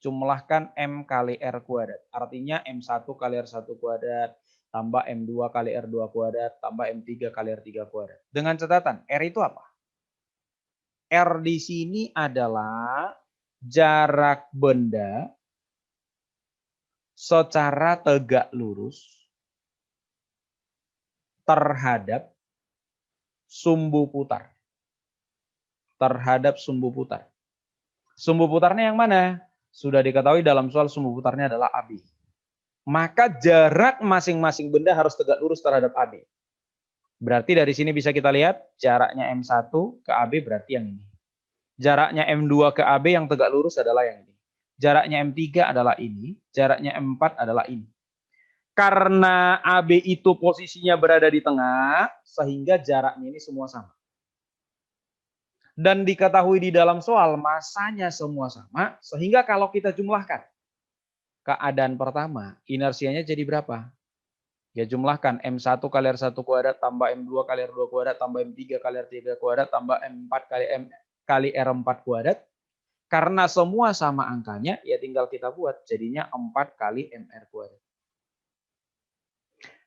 Jumlahkan m kali r kuadrat. Artinya m1 kali r1 kuadrat, tambah m2 kali r2 kuadrat, tambah m3 kali r3 kuadrat. Dengan catatan, r itu apa? R di sini adalah jarak benda secara tegak lurus terhadap sumbu putar. Terhadap sumbu putar. Sumbu putarnya yang mana? Sudah diketahui dalam soal sumbu putarnya adalah AB. Maka jarak masing-masing benda harus tegak lurus terhadap AB. Berarti dari sini bisa kita lihat jaraknya M1 ke AB berarti yang ini. Jaraknya M2 ke AB yang tegak lurus adalah yang ini. Jaraknya M3 adalah ini. Jaraknya M4 adalah ini. Karena AB itu posisinya berada di tengah, sehingga jaraknya ini semua sama. Dan diketahui di dalam soal masanya semua sama, sehingga kalau kita jumlahkan, keadaan pertama, inersianya jadi berapa? Ya jumlahkan M1 kali R1 kuadrat tambah M2 kali R2 kuadrat tambah M3 kali R3 kuadrat tambah M4 kali R4 kuadrat. Karena semua sama angkanya, ya tinggal kita buat. Jadinya 4 kali MR kuadrat.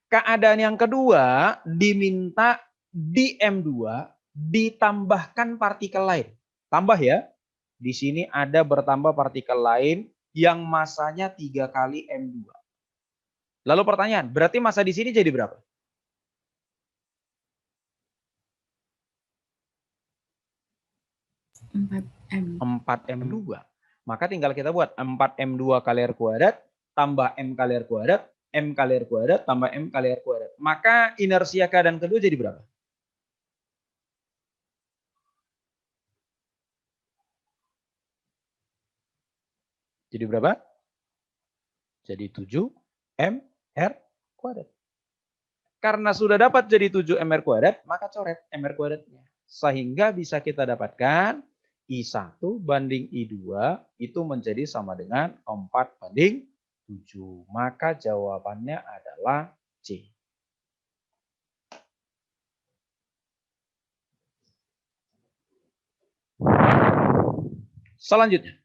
Keadaan yang kedua, diminta di M2 ditambahkan partikel lain. Tambah ya. Di sini ada bertambah partikel lain yang masanya 3 kali M2. Lalu pertanyaan, berarti massa di sini jadi berapa? M. 4M2. Maka tinggal kita buat 4M2 kali R kuadrat tambah M kali R kuadrat, M kali R kuadrat tambah M kali R kuadrat. Maka inersia keadaan kedua jadi berapa? Jadi berapa? Jadi 7M R kuadrat. Karena sudah dapat jadi 7MR kuadrat, maka coret MR kuadratnya. Sehingga bisa kita dapatkan I1 banding I2 itu menjadi sama dengan 4 banding 7. Maka jawabannya adalah C. Selanjutnya.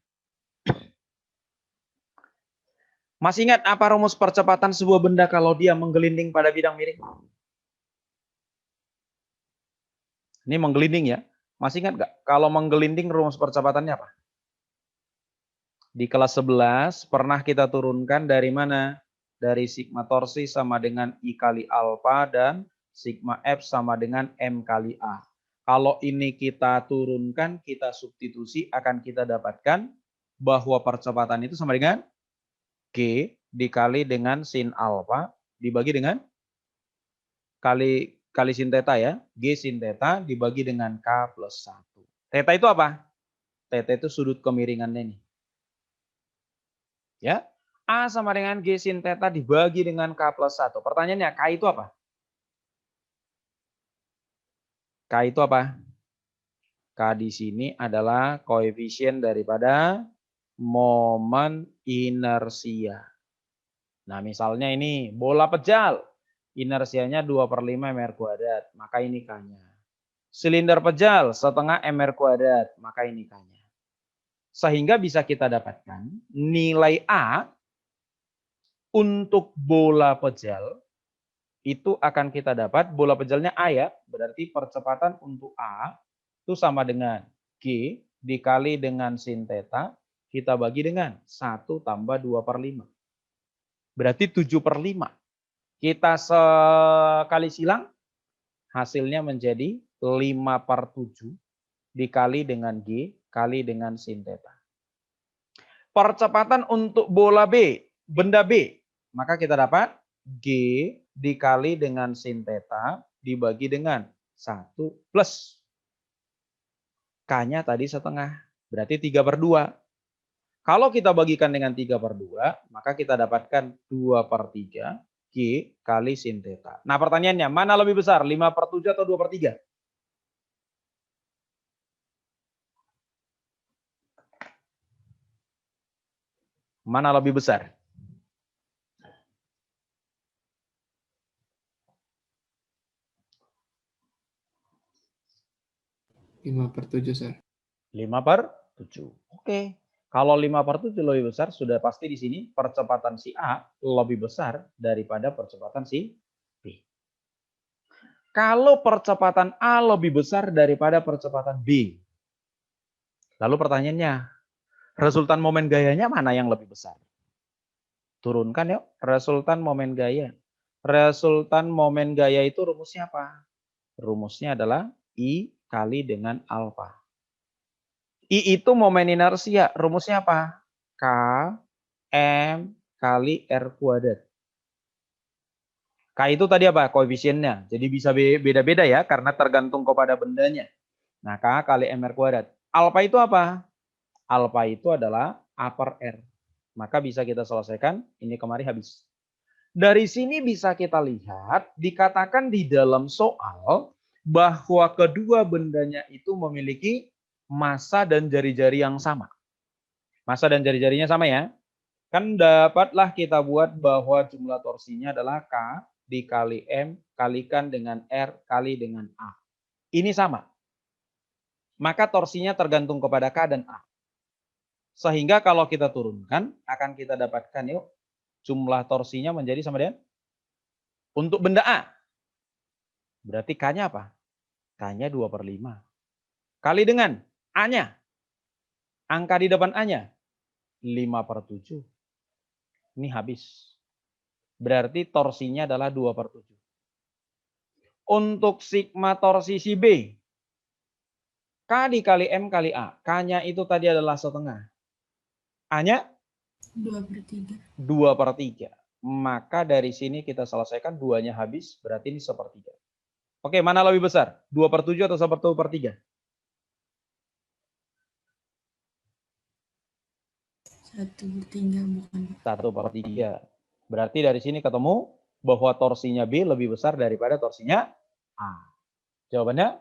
Masih ingat apa rumus percepatan sebuah benda kalau dia menggelinding pada bidang miring? Ini menggelinding ya. Masih ingat nggak? Kalau menggelinding rumus percepatannya apa? Di kelas 11 pernah kita turunkan dari mana? Dari sigma torsi sama dengan I kali alfa dan sigma F sama dengan M kali A. Kalau ini kita turunkan, kita substitusi, akan kita dapatkan bahwa percepatan itu sama dengan G dikali dengan sin alfa dibagi dengan kali sin theta ya. G sin theta dibagi dengan K plus 1. Theta itu apa? Theta itu sudut kemiringannya nih. Ya. A sama dengan G sin theta dibagi dengan K plus 1. Pertanyaannya, K itu apa? K itu apa? K di sini adalah koefisien daripada momen inersia. Nah, misalnya ini bola pejal. Inersianya 2/5 MR kuadrat. Maka ini K-nya. Silinder pejal setengah MR kuadrat. Maka ini K-nya. Sehingga bisa kita dapatkan nilai A untuk bola pejal. Itu akan kita dapat, bola pejalnya A ya. Berarti percepatan untuk A itu sama dengan G dikali dengan sin theta. Kita bagi dengan 1 tambah 2/5. Berarti 7/5. Kita sekali silang, hasilnya menjadi 5/7 dikali dengan G kali dengan sin theta. Percepatan untuk bola B, benda B, maka kita dapat G dikali dengan sin theta dibagi dengan 1 plus K-nya tadi setengah. Berarti 3/2. Kalau kita bagikan dengan 3/2, maka kita dapatkan 2/3 G kali sin theta. Nah pertanyaannya, mana lebih besar? 5/7 atau 2/3? Mana lebih besar? Lima per 7, Sir. 5/7. Oke. Kalau 5/7 lebih besar, sudah pasti di sini percepatan si A lebih besar daripada percepatan si B. Kalau percepatan A lebih besar daripada percepatan B, lalu pertanyaannya, resultan momen gayanya mana yang lebih besar? Turunkan yuk, resultan momen gaya. Resultan momen gaya itu rumusnya apa? Rumusnya adalah I kali dengan alfa. I itu momen inersia, rumusnya apa? K M kali R kuadrat. K itu tadi apa? Koefisiennya. Jadi bisa beda-beda ya, karena tergantung kepada bendanya. Nah, K kali MR kuadrat. Alfa itu apa? Alfa itu adalah A per R. Maka bisa kita selesaikan, ini kemarin habis. Dari sini bisa kita lihat, dikatakan di dalam soal, bahwa kedua bendanya itu memiliki massa dan jari-jari yang sama. Massa dan jari-jarinya sama ya. Kan dapatlah kita buat bahwa jumlah torsinya adalah K dikali M kalikan dengan R kali dengan A. Ini sama. Maka torsinya tergantung kepada K dan A. Sehingga kalau kita turunkan, akan kita dapatkan yuk, jumlah torsinya menjadi sama dengan, untuk benda A. Berarti K-nya apa? K-nya 2/5. Kali dengan A-nya. Angka di depan A-nya. 5/7. Ini habis. Berarti torsinya adalah 2/7. Untuk sigma torsi si B. K dikali M kali A. K-nya itu tadi adalah setengah. A-nya 2/3. 2/3. Maka dari sini kita selesaikan 2-nya habis. Berarti ini 1/3. Oke, mana lebih besar? 2/7 atau 1/3? 1/3 bukan. 1/3. Berarti dari sini ketemu bahwa torsinya B lebih besar daripada torsinya A. Jawabannya?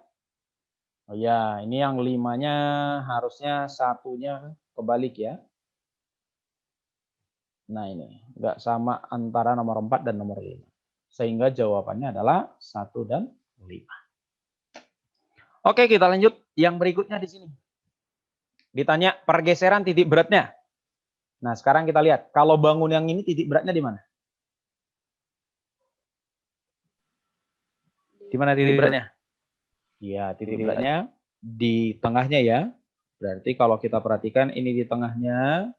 Oh ya, ini yang 5-nya harusnya 1-nya kebalik ya. Nah ini, nggak sama antara nomor 4 dan nomor 5. Sehingga jawabannya adalah 1 dan 5. Oke, kita lanjut. Yang berikutnya di sini. Ditanya pergeseran titik beratnya. Nah, sekarang kita lihat. Kalau bangun yang ini titik beratnya di mana? Di mana titik beratnya? Iya, titik beratnya di tengahnya ya. Berarti kalau kita perhatikan ini di tengahnya,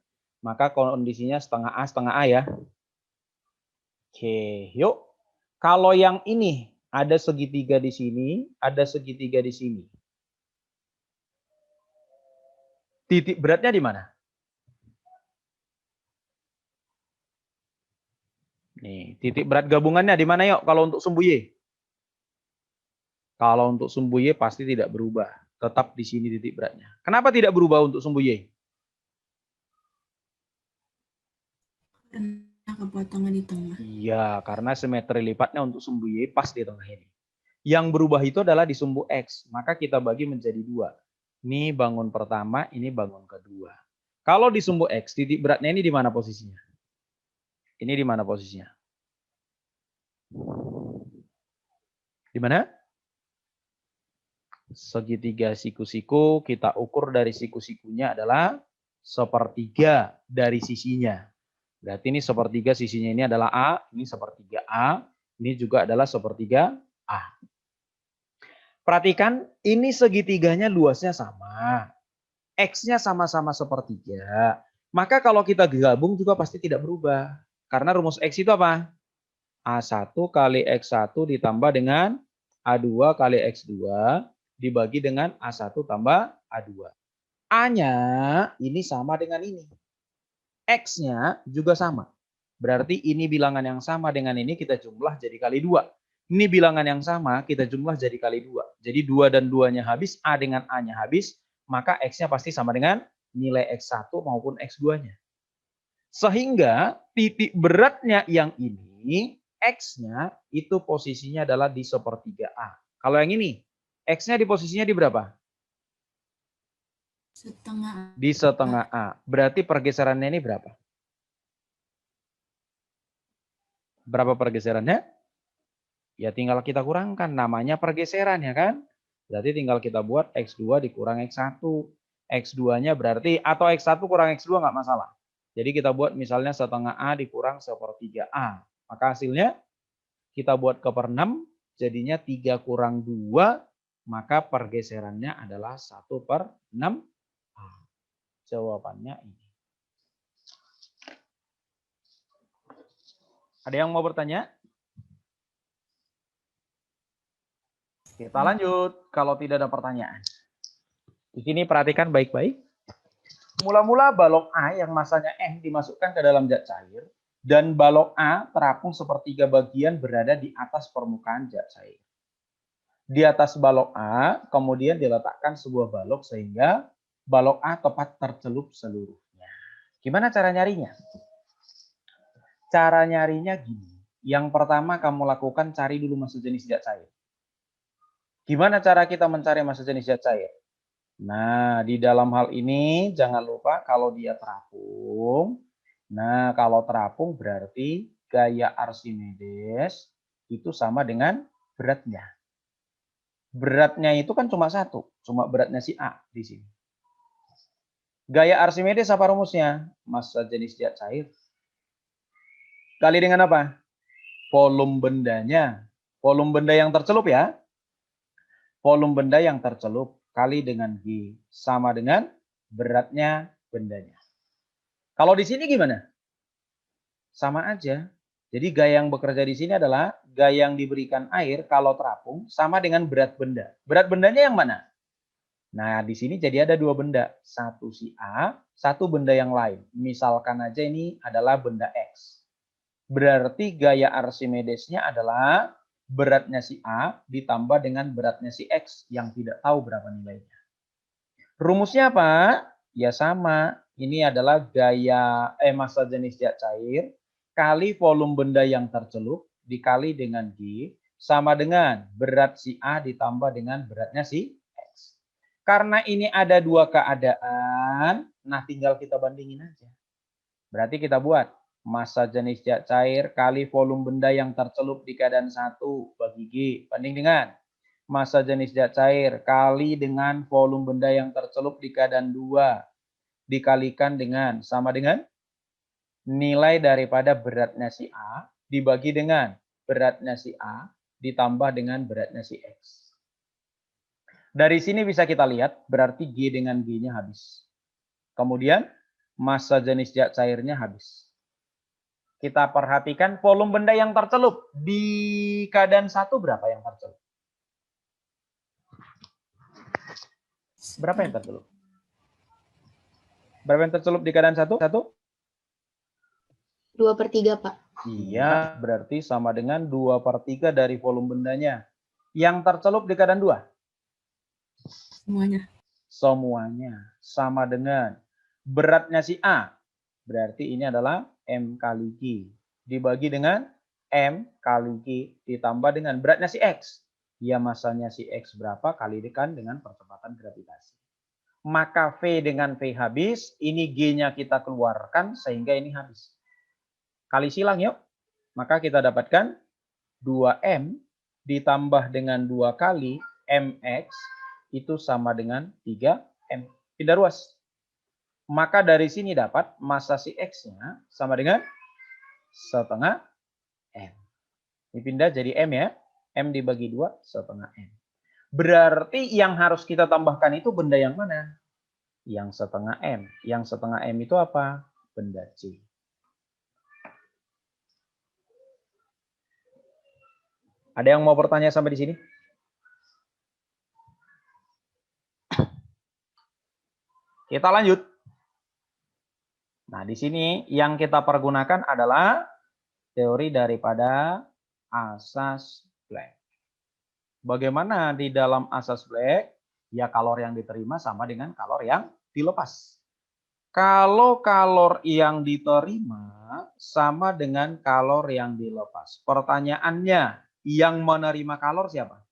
maka kondisinya setengah A ya. Oke, yuk. Kalau yang ini ada segitiga di sini, ada segitiga di sini. Titik beratnya di mana? Nih, titik berat gabungannya di mana yuk kalau untuk sumbu Y? Kalau untuk sumbu Y pasti tidak berubah. Tetap di sini titik beratnya. Kenapa tidak berubah untuk sumbu Y? Karena kepotongan di tengah. Iya, karena simetri lipatnya untuk sumbu Y pas di tengah ini. Yang berubah itu adalah di sumbu X. Maka kita bagi menjadi 2. Ini bangun pertama, ini bangun kedua. Kalau di sumbu X, titik beratnya ini di mana posisinya? Ini di mana posisinya? Di mana? Segitiga siku-siku, kita ukur dari siku-sikunya adalah 1/3 dari sisinya. Berarti ini 1/3 sisinya ini adalah A, ini 1/3 A, ini juga adalah 1/3 A. Perhatikan, ini segitiganya luasnya sama. X-nya sama-sama 1/3. Maka kalau kita gabung juga pasti tidak berubah. Karena rumus X itu apa? A1 kali X1 ditambah dengan A2 kali X2 dibagi dengan A1 tambah A2. A-nya ini sama dengan ini. X-nya juga sama. Berarti ini bilangan yang sama dengan ini kita jumlah jadi kali 2. Ini bilangan yang sama kita jumlah jadi kali 2. Jadi 2 dan 2-nya habis, A dengan A-nya habis, maka X-nya pasti sama dengan nilai X1 maupun X2-nya. Sehingga titik beratnya yang ini, X-nya itu posisinya adalah di 1/3 A. Kalau yang ini, X-nya di posisinya di berapa? Setengah. Di setengah A. Berarti pergeserannya ini berapa? Berapa pergeserannya? Ya tinggal kita kurangkan. Namanya pergeseran ya kan? Berarti tinggal kita buat X2 dikurang X1. X2-nya berarti, atau X1 kurang X2 nggak masalah. Jadi kita buat misalnya setengah A dikurang 1/3 A. Maka hasilnya kita buat ke per 6, jadinya 3 kurang 2, maka pergeserannya adalah 1/6 A. Jawabannya ini. Ada yang mau bertanya? Kita lanjut kalau tidak ada pertanyaan. Di sini perhatikan baik-baik. Mula-mula balok A yang masanya M dimasukkan ke dalam zat cair dan balok A terapung 1/3 bagian berada di atas permukaan zat cair. Di atas balok A kemudian diletakkan sebuah balok sehingga balok A tepat tercelup seluruhnya. Gimana cara nyarinya? Cara nyarinya gini. Yang pertama kamu lakukan cari dulu massa jenis zat cair. Gimana cara kita mencari massa jenis zat cair? Nah, di dalam hal ini jangan lupa kalau dia terapung, Nah, kalau terapung berarti gaya Archimedes itu sama dengan beratnya. Beratnya itu kan cuma satu, cuma beratnya si A di sini. Gaya Archimedes apa rumusnya? Massa jenis zat cair kali dengan apa? Volume bendanya. Volume benda yang tercelup ya. Volume benda yang tercelup kali dengan G sama dengan beratnya bendanya. Kalau di sini gimana? Sama aja. Jadi gaya yang bekerja di sini adalah gaya yang diberikan air kalau terapung sama dengan berat benda. Berat bendanya yang mana? Nah, di sini jadi ada dua benda. Satu si A, satu benda yang lain. Misalkan aja ini adalah benda X. Berarti gaya Archimedesnya adalah beratnya si A ditambah dengan beratnya si X yang tidak tahu berapa nilainya. Rumusnya apa? Ya sama. Ini adalah gaya massa jenis zat cair kali volume benda yang tercelup dikali dengan G sama dengan berat si A ditambah dengan beratnya si X. Karena ini ada dua keadaan, nah tinggal kita bandingin aja. Berarti kita buat massa jenis zat cair kali volume benda yang tercelup di keadaan 1 bagi G. Banding dengan massa jenis zat cair kali dengan volume benda yang tercelup di keadaan 2 dikalikan dengan sama dengan nilai daripada beratnya si A dibagi dengan beratnya si A ditambah dengan beratnya si X. Dari sini bisa kita lihat berarti G dengan G-nya habis. Kemudian massa jenis zat cairnya habis. Kita perhatikan volume benda yang tercelup di keadaan 1 berapa yang tercelup? Berapa yang tercelup? Berapa yang tercelup di keadaan 1? 2/3, Pak. Iya, berarti sama dengan 2/3 dari volume bendanya. Yang tercelup di keadaan 2? Semuanya. Semuanya. Sama dengan beratnya si A. Berarti ini adalah M kali G. Dibagi dengan M kali G ditambah dengan beratnya si X. Ya, masanya si X berapa kalikan dengan percepatan gravitasi. Maka V dengan V habis, ini G-nya kita keluarkan sehingga ini habis. Kali silang yuk. Maka kita dapatkan 2M ditambah dengan 2 kali MX itu sama dengan 3M. Pindah ruas. Maka dari sini dapat massa si X-nya sama dengan setengah M. Dipindah jadi M ya. M dibagi 2 setengah M. Berarti yang harus kita tambahkan itu benda yang mana? Yang setengah M. Yang setengah M itu apa? Benda C. Ada yang mau bertanya sampai di sini? Kita lanjut. Nah, di sini yang kita pergunakan adalah teori daripada asas Black. Bagaimana di dalam asas Black? Ya, kalor yang diterima sama dengan kalor yang dilepas. Kalau kalor yang diterima sama dengan kalor yang dilepas. Pertanyaannya, yang menerima kalor siapa?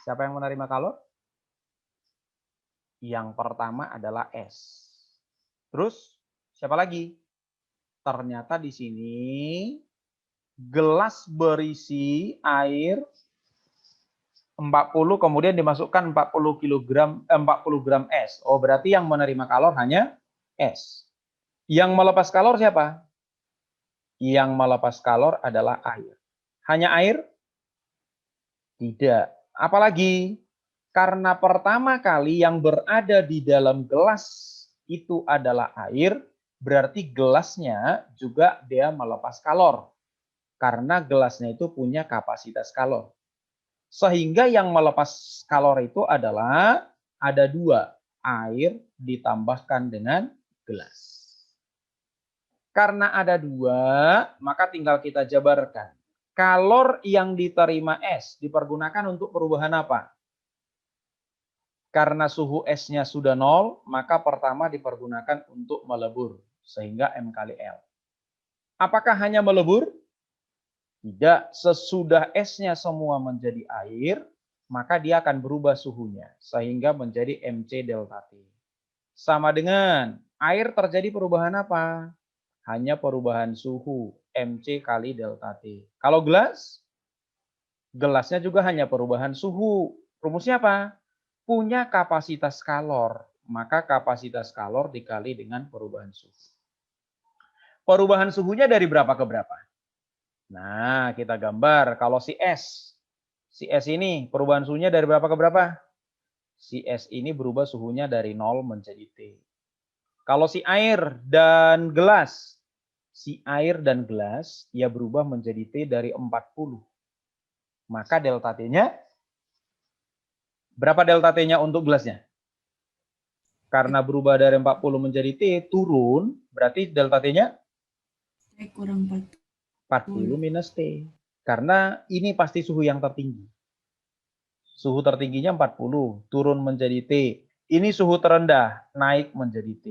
Siapa yang menerima kalor? Yang pertama adalah S. Terus siapa lagi? Ternyata di sini gelas berisi air 40 kemudian dimasukkan 40 gram S. Oh, berarti yang menerima kalor hanya S. Yang melepas kalor siapa? Yang melepas kalor adalah air. Hanya air? Tidak. Apalagi? Karena pertama kali yang berada di dalam gelas itu adalah air, berarti gelasnya juga dia melepas kalor. Karena gelasnya itu punya kapasitas kalor. Sehingga yang melepas kalor itu adalah ada 2, air ditambahkan dengan gelas. Karena ada 2, maka tinggal kita jabarkan. Kalor yang diterima S dipergunakan untuk perubahan apa? Karena suhu S-nya sudah 0, maka pertama dipergunakan untuk melebur. Sehingga M kali L. Apakah hanya melebur? Tidak. Sesudah S-nya semua menjadi air, maka dia akan berubah suhunya. Sehingga menjadi MC delta T. Sama dengan Air terjadi perubahan apa? Hanya perubahan suhu, MC kali delta T. Kalau gelas, gelasnya juga hanya perubahan suhu. Rumusnya apa? Punya kapasitas kalor, maka kapasitas kalor dikali dengan perubahan suhu. Perubahan suhunya dari berapa ke berapa? Nah, kita gambar. Kalau si S ini perubahan suhunya dari berapa ke berapa? Si S ini berubah suhunya dari 0 menjadi T. Kalau si air dan gelas, ia berubah menjadi T dari 40. Maka delta T-nya, berapa delta T-nya untuk gelasnya? Karena berubah dari 40 menjadi T, turun, berarti delta T-nya? Kurang 40 minus T. Karena ini pasti suhu yang tertinggi. Suhu tertingginya 40, turun menjadi T. Ini suhu terendah, naik menjadi T.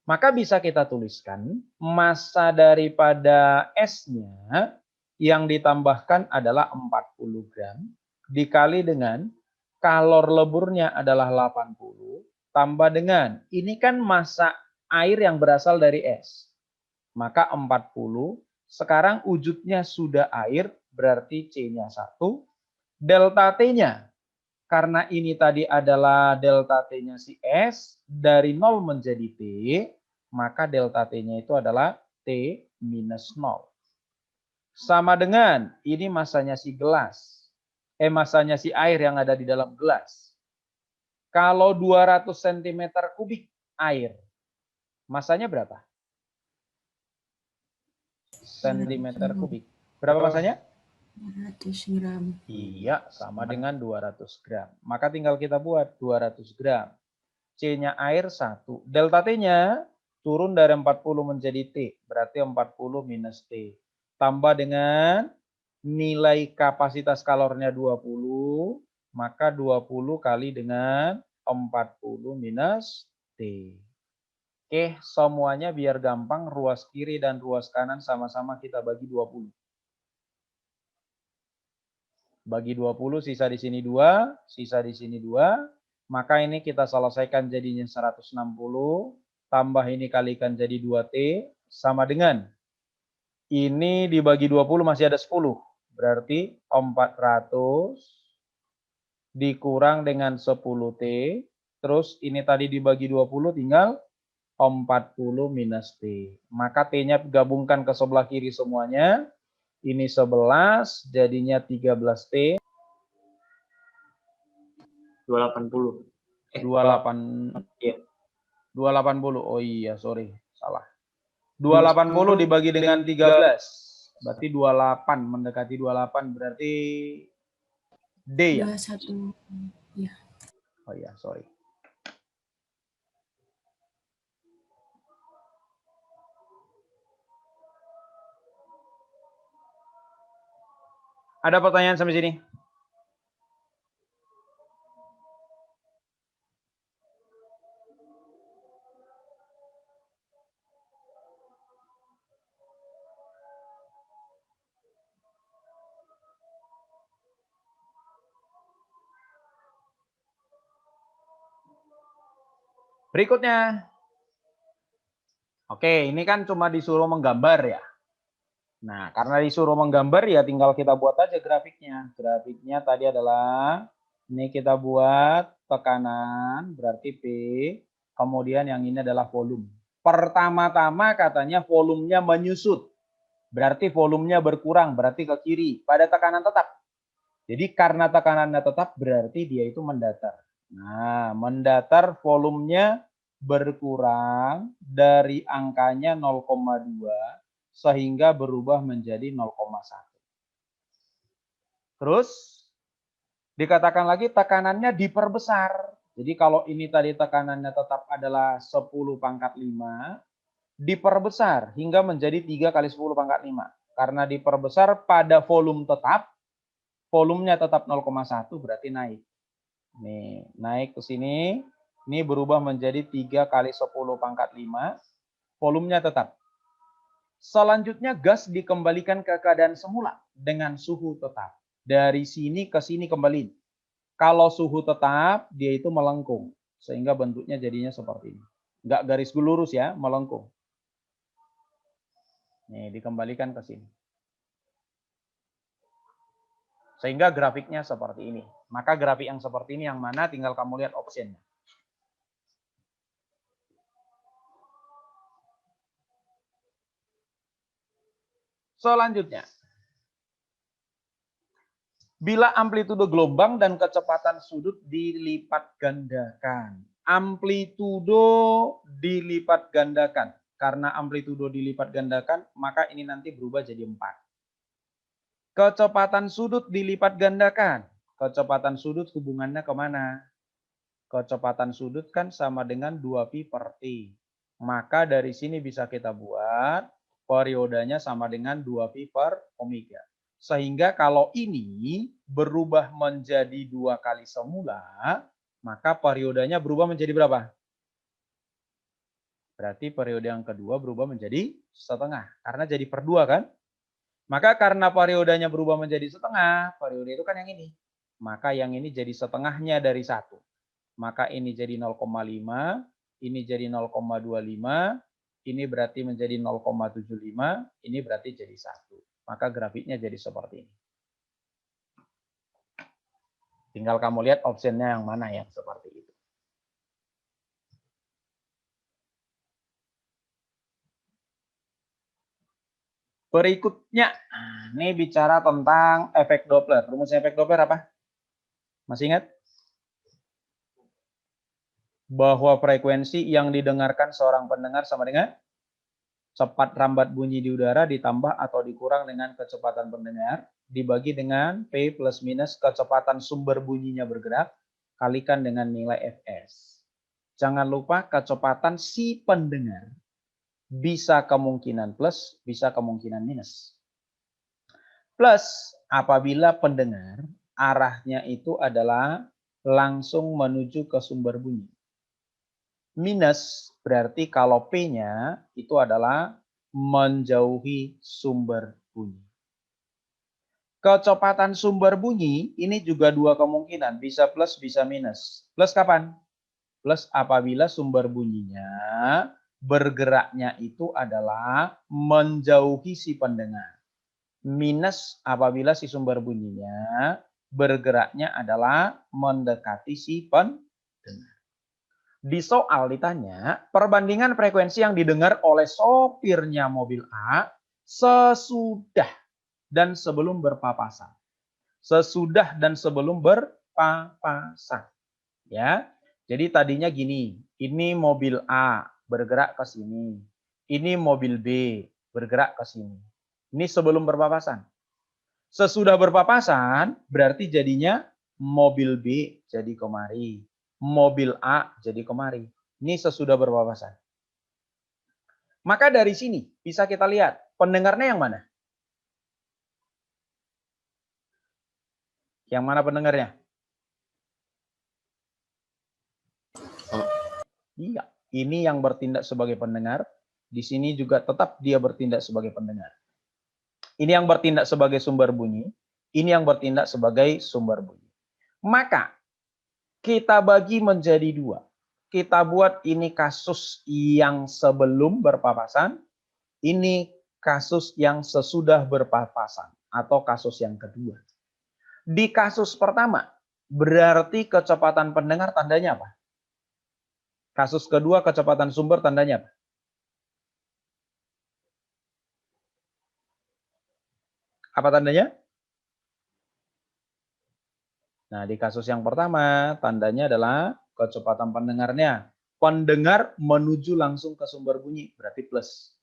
Maka bisa kita tuliskan massa daripada S-nya yang ditambahkan adalah 40 gram dikali dengan kalor leburnya adalah 80 tambah dengan ini kan massa air yang berasal dari S. Maka 40 sekarang wujudnya sudah air berarti C-nya 1. Delta T-nya karena ini tadi adalah delta T-nya si S dari 0 menjadi T, maka delta T-nya itu adalah T minus 0. Sama dengan ini masanya si gelas. Masanya si air yang ada di dalam gelas. Kalau 200 cm kubik air, masanya berapa? Centimeter kubik. Berapa masanya? 200 gram. Iya, sama dengan 200 gram. Maka tinggal kita buat 200 gram. C-nya air 1. Delta T-nya turun dari 40 menjadi T. Berarti 40 minus T. Tambah dengan nilai kapasitas kalornya 20. Maka 20 kali dengan 40 minus T. Oke, semuanya biar gampang. Ruas kiri dan ruas kanan sama-sama kita bagi 20. Bagi 20, sisa di sini 2, sisa di sini 2. Maka ini kita selesaikan jadinya 160. Tambah ini kalikan jadi 2T. Sama dengan. Ini dibagi 20 masih ada 10. Berarti 400 dikurang dengan 10T. Terus ini tadi dibagi 20 tinggal 40 minus T. Maka T-nya gabungkan ke sebelah kiri semuanya. Ini 11, jadinya 13T. 280. 280. Oh iya, sorry. Salah. 280 dibagi dengan 13. Berarti 28. Mendekati 28 berarti D ya? 21. Ya. Oh iya, sorry. Ada pertanyaan sampai sini? Berikutnya. Oke, ini kan cuma disuruh menggambar ya. Nah, karena disuruh menggambar ya tinggal kita buat aja grafiknya. Grafiknya tadi adalah, ini kita buat tekanan, berarti P. Kemudian yang ini adalah volume. Pertama-tama katanya volumenya menyusut. Berarti volumenya berkurang, berarti ke kiri. Pada tekanan tetap. Jadi karena tekanannya tetap berarti dia itu mendatar. Nah, mendatar volumenya berkurang dari angkanya 0,2 sehingga berubah menjadi 0,1. Terus dikatakan lagi tekanannya diperbesar. Jadi kalau ini tadi tekanannya tetap adalah 10 pangkat 5, diperbesar hingga menjadi 3 kali 10 pangkat 5. Karena diperbesar pada volume tetap, volumenya tetap 0,1 berarti naik. Nih, naik ke sini. Ini berubah menjadi 3 kali 10 pangkat 5. Volumenya tetap. Selanjutnya gas dikembalikan ke keadaan semula dengan suhu tetap. Dari sini ke sini kembali. Kalau suhu tetap, dia itu melengkung. Sehingga bentuknya jadinya seperti ini. Nggak garis lurus ya, melengkung. Nih, dikembalikan ke sini. Sehingga grafiknya seperti ini. Maka grafik yang seperti ini yang mana tinggal kamu lihat optionnya. Selanjutnya. Bila amplitudo gelombang dan kecepatan sudut dilipat gandakan. Amplitudo dilipat gandakan. Karena amplitudo dilipat gandakan, maka ini nanti berubah jadi 4. Kecepatan sudut dilipat gandakan. Kecepatan sudut hubungannya kemana? Kecepatan sudut kan sama dengan 2pi per t. Maka dari sini bisa kita buat periodenya sama dengan 2pi per omega. Sehingga kalau ini berubah menjadi 2 kali semula, maka periodenya berubah menjadi berapa? Berarti periode yang kedua berubah menjadi setengah. Karena jadi per 2 kan? Maka karena periodenya berubah menjadi setengah, periode itu kan yang ini. Maka yang ini jadi setengahnya dari 1. Maka ini jadi 0,5, ini jadi 0,25, ini berarti menjadi 0,75, ini berarti jadi 1. Maka grafiknya jadi seperti ini. Tinggal kamu lihat optionnya yang mana yang seperti itu. Berikutnya, ini bicara tentang efek Doppler. Rumus efek Doppler apa? Masih ingat? Bahwa frekuensi yang didengarkan seorang pendengar sama dengan cepat rambat bunyi di udara ditambah atau dikurang dengan kecepatan pendengar dibagi dengan P plus minus kecepatan sumber bunyinya bergerak kalikan dengan nilai Fs. Jangan lupa kecepatan si pendengar bisa kemungkinan plus, bisa kemungkinan minus. Plus apabila pendengar arahnya itu adalah langsung menuju ke sumber bunyi. Minus berarti kalau P-nya itu adalah menjauhi sumber bunyi. Kecepatan sumber bunyi ini juga 2 kemungkinan, bisa plus, bisa minus. Plus kapan? Plus apabila sumber bunyinya bergeraknya itu adalah menjauhi si pendengar. Minus apabila si sumber bunyinya bergeraknya adalah mendekati si pendengar. Di soal ditanya, perbandingan frekuensi yang didengar oleh sopirnya mobil A sesudah dan sebelum berpapasan. Sesudah dan sebelum berpapasan. Ya. Jadi tadinya gini, ini mobil A bergerak ke sini. Ini mobil B bergerak ke sini. Ini sebelum berpapasan. Sesudah berpapasan berarti jadinya mobil B jadi kemari. Mobil A jadi kemari. Ini sesudah berpapasan. Maka dari sini bisa kita lihat pendengarnya yang mana? Yang mana pendengarnya? Iya, ini yang bertindak sebagai pendengar. Di sini juga tetap dia bertindak sebagai pendengar. Ini yang bertindak sebagai sumber bunyi. Ini yang bertindak sebagai sumber bunyi. Maka kita bagi menjadi 2. Kita buat ini kasus yang sebelum berpapasan. Ini kasus yang sesudah berpapasan. Atau kasus yang kedua. Di kasus pertama, berarti kecepatan pendengar tandanya apa? Kasus kedua, kecepatan sumber tandanya apa? Apa tandanya? Nah, di kasus yang pertama, tandanya adalah kecepatan pendengarnya. Pendengar menuju langsung ke sumber bunyi, berarti plus.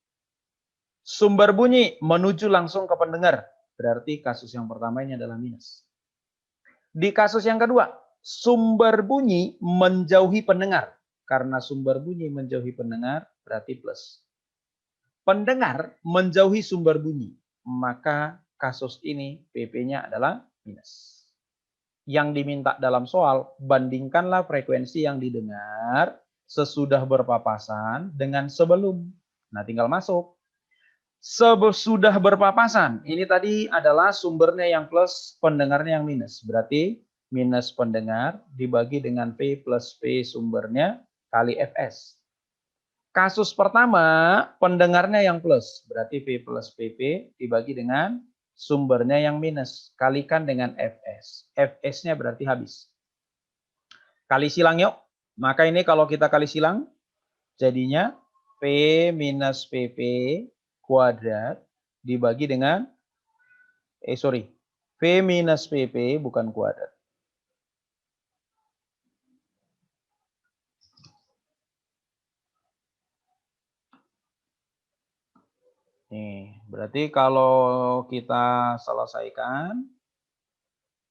Sumber bunyi menuju langsung ke pendengar, berarti kasus yang pertama ini adalah minus. Di kasus yang kedua, sumber bunyi menjauhi pendengar. Karena sumber bunyi menjauhi pendengar, berarti plus. Pendengar menjauhi sumber bunyi, maka kasus ini PP-nya adalah minus. Yang diminta dalam soal, bandingkanlah frekuensi yang didengar sesudah berpapasan dengan sebelum. Nah, tinggal masuk. Sesudah berpapasan, ini tadi adalah sumbernya yang plus, pendengarnya yang minus. Berarti minus pendengar dibagi dengan P plus P sumbernya kali Fs. Kasus pertama, pendengarnya yang plus. Berarti V plus PP dibagi dengan sumbernya yang minus. Kalikan dengan Fs. Fs-nya berarti habis. Kali silang yuk. Maka ini kalau kita kali silang, jadinya P minus PP kuadrat dibagi dengan, V minus PP bukan kuadrat. Nih, berarti kalau kita selesaikan,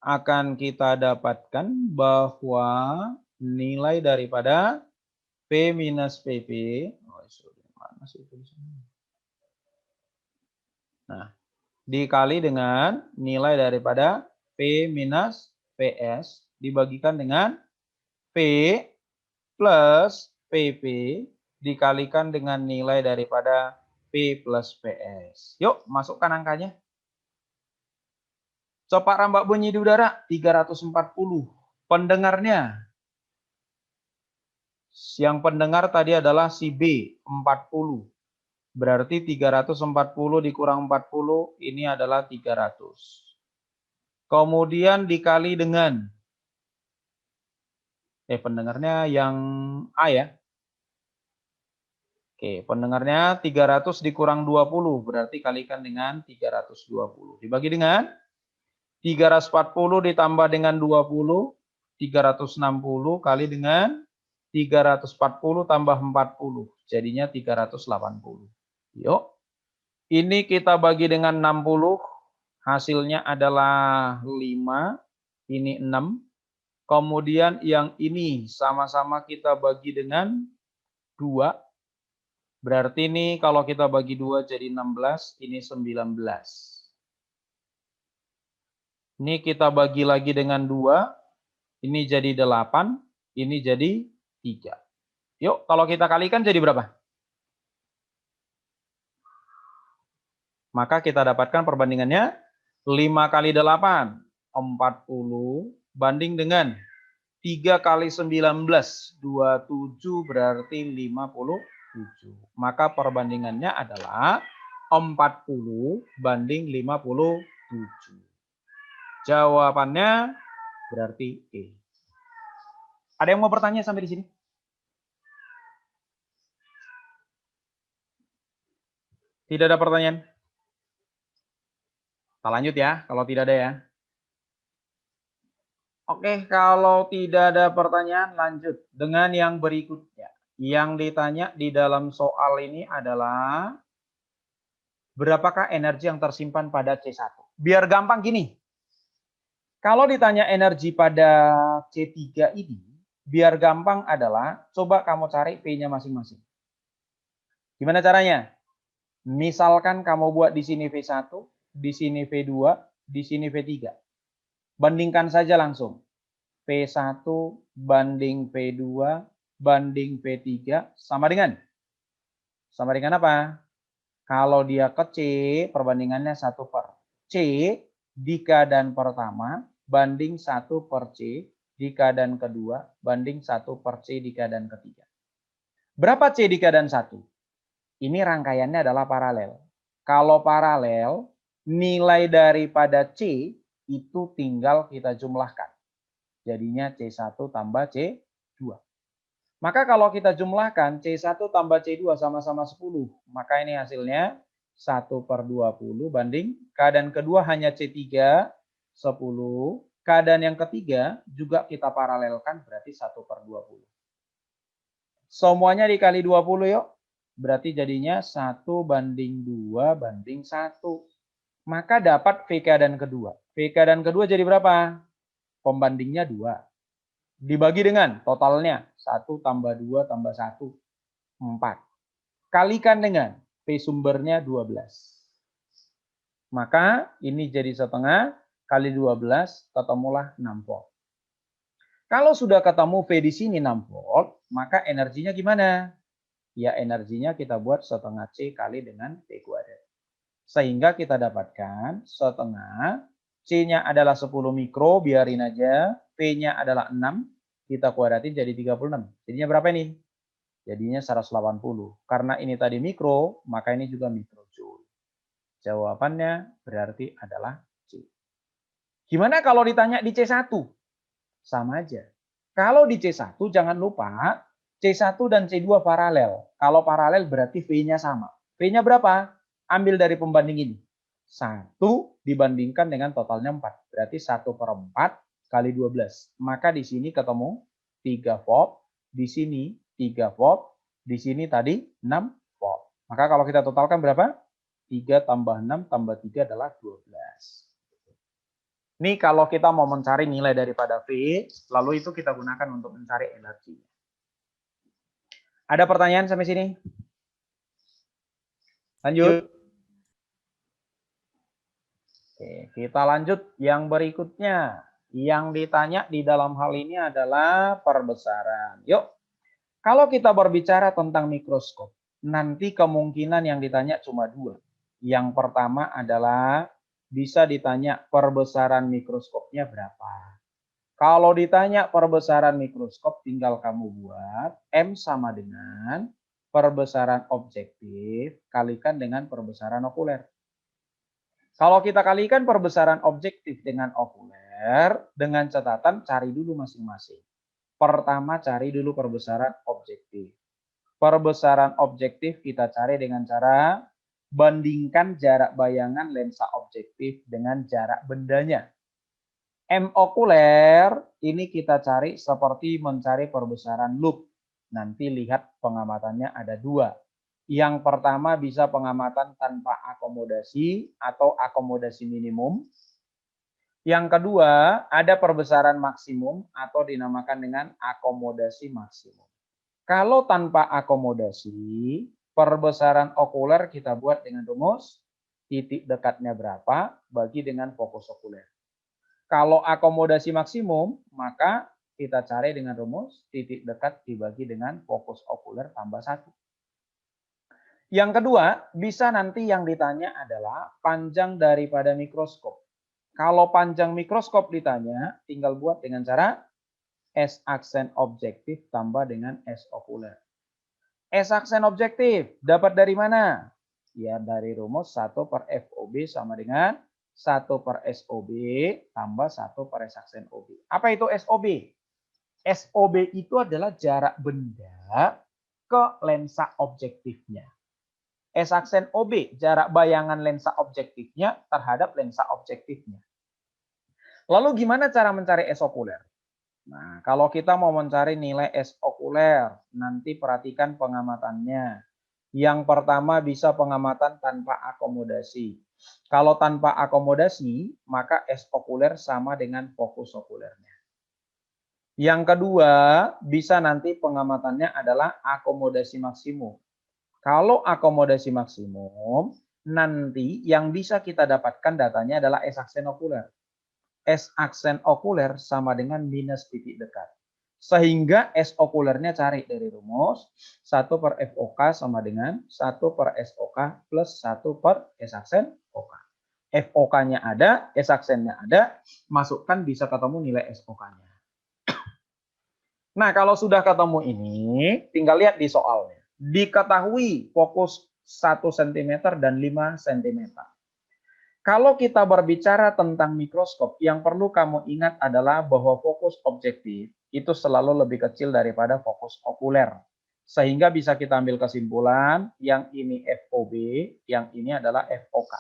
akan kita dapatkan bahwa nilai daripada P minus PP, mana sih itu? Nah, dikali dengan nilai daripada P minus PS dibagikan dengan P plus PP dikalikan dengan nilai daripada P plus PS. Yuk, masukkan angkanya. Copak rambak bunyi di udara 340. Pendengarnya. Yang pendengar tadi adalah si B 40. Berarti 340 dikurang 40 ini adalah 300. Kemudian dikali dengan pendengarnya yang A ya. Oke, pendengarnya 300 dikurang 20, berarti kalikan dengan 320. Dibagi dengan 340 ditambah dengan 20, 360 kali dengan 340 tambah 40, jadinya 380. Yuk, ini kita bagi dengan 60, hasilnya adalah 5, ini 6. Kemudian yang ini sama-sama kita bagi dengan 2. Berarti ini kalau kita bagi 2 jadi 16, ini 19. Ini kita bagi lagi dengan 2, ini jadi 8, ini jadi 3. Yuk, kalau kita kalikan jadi berapa? Maka kita dapatkan perbandingannya 5 kali 8, 40, banding dengan 3 kali 19, 27 berarti 50. Maka perbandingannya adalah 40 banding 57. Jawabannya berarti E. Ada yang mau bertanya sampai di sini? Tidak ada pertanyaan? Kita lanjut ya, kalau tidak ada ya. Oke, kalau tidak ada pertanyaan lanjut dengan yang berikutnya. Yang ditanya di dalam soal ini adalah berapakah energi yang tersimpan pada C1? Biar gampang gini. Kalau ditanya energi pada C3 ini, biar gampang adalah coba kamu cari P-nya masing-masing. Gimana caranya? Misalkan kamu buat di sini V1, di sini V2, di sini V3. Bandingkan saja langsung. P1 banding P2 banding P3 sama dengan apa? Kalau dia ke C, perbandingannya 1 per C di keadaan pertama banding 1 per C di keadaan kedua banding 1 per C di keadaan ketiga. Berapa C di keadaan 1? Ini rangkaiannya adalah paralel. Kalau paralel, nilai daripada C itu tinggal kita jumlahkan. Jadinya C1 tambah C2. Maka kalau kita jumlahkan C1 tambah C2 sama-sama 10. Maka ini hasilnya 1 per 20 banding keadaan kedua hanya C3 10. Keadaan yang ketiga juga kita paralelkan berarti 1 per 20. Semuanya dikali 20 yuk. Berarti jadinya 1 banding 2 banding 1. Maka dapat V keadaan kedua. V keadaan kedua jadi berapa? Pembandingnya 2. Dibagi dengan totalnya 1 tambah 2 tambah 1, 4. Kalikan dengan P sumbernya 12. Maka ini jadi setengah kali 12 ketemulah 6 volt. Kalau sudah ketemu V di sini 6 volt, maka energinya gimana? Ya energinya kita buat setengah C kali dengan P kuadrat. Sehingga kita dapatkan setengah C-nya adalah 10 mikro, biarin aja. P-nya adalah 6, kita kuadratin jadi 36. Jadinya berapa ini? Jadinya 180. Karena ini tadi mikro, maka ini juga mikrojoule. Jawabannya berarti adalah C. Gimana kalau ditanya di C1? Sama aja. Kalau di C1 jangan lupa C1 dan C2 paralel. Kalau paralel berarti V-nya sama. V-nya berapa? Ambil dari pembanding ini. 1 dibandingkan dengan totalnya 4. Berarti 1/4 kali 12. Maka di sini ketemu 3 volt. Di sini 3 volt. Di sini tadi 6 volt. Maka kalau kita totalkan berapa? 3 tambah 6 tambah 3 adalah 12. Ini kalau kita mau mencari nilai daripada V, lalu itu kita gunakan untuk mencari energi. Ada pertanyaan sampai sini? Lanjut. Oke, kita lanjut yang berikutnya. Yang ditanya di dalam hal ini adalah perbesaran. Yuk, kalau kita berbicara tentang mikroskop, nanti kemungkinan yang ditanya cuma 2. Yang pertama adalah bisa ditanya perbesaran mikroskopnya berapa. Kalau ditanya perbesaran mikroskop, tinggal kamu buat M sama dengan perbesaran objektif kalikan dengan perbesaran okuler. Kalau kita kalikan perbesaran objektif dengan okuler, dengan catatan cari dulu masing-masing. Pertama cari dulu perbesaran objektif. Perbesaran objektif kita cari dengan cara bandingkan jarak bayangan lensa objektif dengan jarak bendanya. M okuler ini kita cari seperti mencari perbesaran loop. Nanti lihat pengamatannya ada 2. Yang pertama bisa pengamatan tanpa akomodasi atau akomodasi minimum. Yang kedua ada perbesaran maksimum atau dinamakan dengan akomodasi maksimum. Kalau tanpa akomodasi, perbesaran okuler kita buat dengan rumus titik dekatnya berapa bagi dengan fokus okuler. Kalau akomodasi maksimum, maka kita cari dengan rumus titik dekat dibagi dengan fokus okuler tambah 1. Yang kedua, bisa nanti yang ditanya adalah panjang daripada mikroskop. Kalau panjang mikroskop ditanya, tinggal buat dengan cara S aksen objektif tambah dengan S okuler. S aksen objektif dapat dari mana? Ya dari rumus 1/FOB sama dengan 1/SOB tambah 1/S aksen OB. Apa itu SOB? SOB itu adalah jarak benda ke lensa objektifnya. S aksen OB, jarak bayangan lensa objektifnya terhadap lensa objektifnya. Lalu gimana cara mencari S okuler? Nah, kalau kita mau mencari nilai S okuler, nanti perhatikan pengamatannya. Yang pertama bisa pengamatan tanpa akomodasi. Kalau tanpa akomodasi, maka S okuler sama dengan fokus okulernya. Yang kedua, bisa nanti pengamatannya adalah akomodasi maksimum. Kalau akomodasi maksimum, nanti yang bisa kita dapatkan datanya adalah S aksen okuler. S aksen okuler sama dengan minus titik dekat. Sehingga S okulernya cari dari rumus 1/FOK sama dengan 1/SOK plus 1/S aksen OK. FOK-nya ada, S aksennya ada, masukkan bisa ketemu nilai SOK-nya. Nah, kalau sudah ketemu ini, tinggal lihat di soalnya. Diketahui fokus 1 cm dan 5 cm. Kalau kita berbicara tentang mikroskop, yang perlu kamu ingat adalah bahwa fokus objektif itu selalu lebih kecil daripada fokus okuler. Sehingga bisa kita ambil kesimpulan, yang ini FOB, yang ini adalah FOK.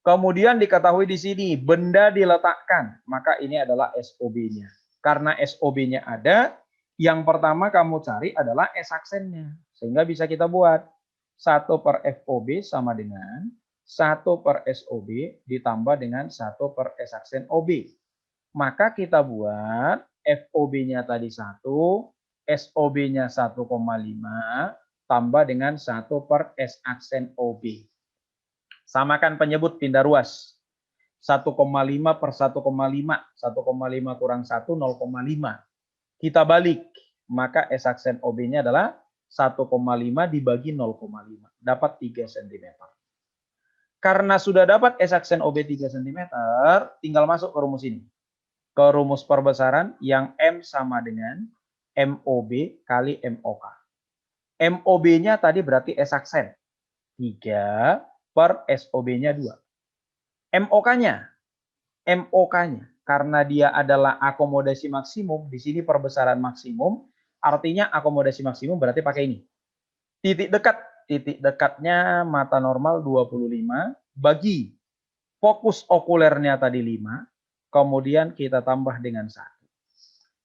Kemudian diketahui di sini, benda diletakkan, maka ini adalah SOB-nya. Karena SOB-nya ada, yang pertama kamu cari adalah S aksennya. Sehingga bisa kita buat 1/FOB sama dengan 1/SOB ditambah dengan 1/S aksen OB. Maka kita buat FOB-nya tadi 1, SOB-nya 1,5 tambah dengan 1/S aksen OB. Samakan penyebut pindah ruas. 1,5/1,5. 1,5 kurang 1, 0,5. Kita balik. Maka S aksen OB-nya adalah 1,5 dibagi 0,5. Dapat 3 cm. Karena sudah dapat S aksen OB 3 cm, tinggal masuk ke rumus ini. Ke rumus perbesaran yang M sama dengan MOB kali MOK. MOB-nya tadi berarti S-aksen. 3 per SOB-nya 2. MOK-nya. Karena dia adalah akomodasi maksimum, di sini perbesaran maksimum, artinya akomodasi maksimum berarti pakai ini. Titik dekatnya mata normal 25, bagi fokus okulernya tadi 5, kemudian kita tambah dengan 1.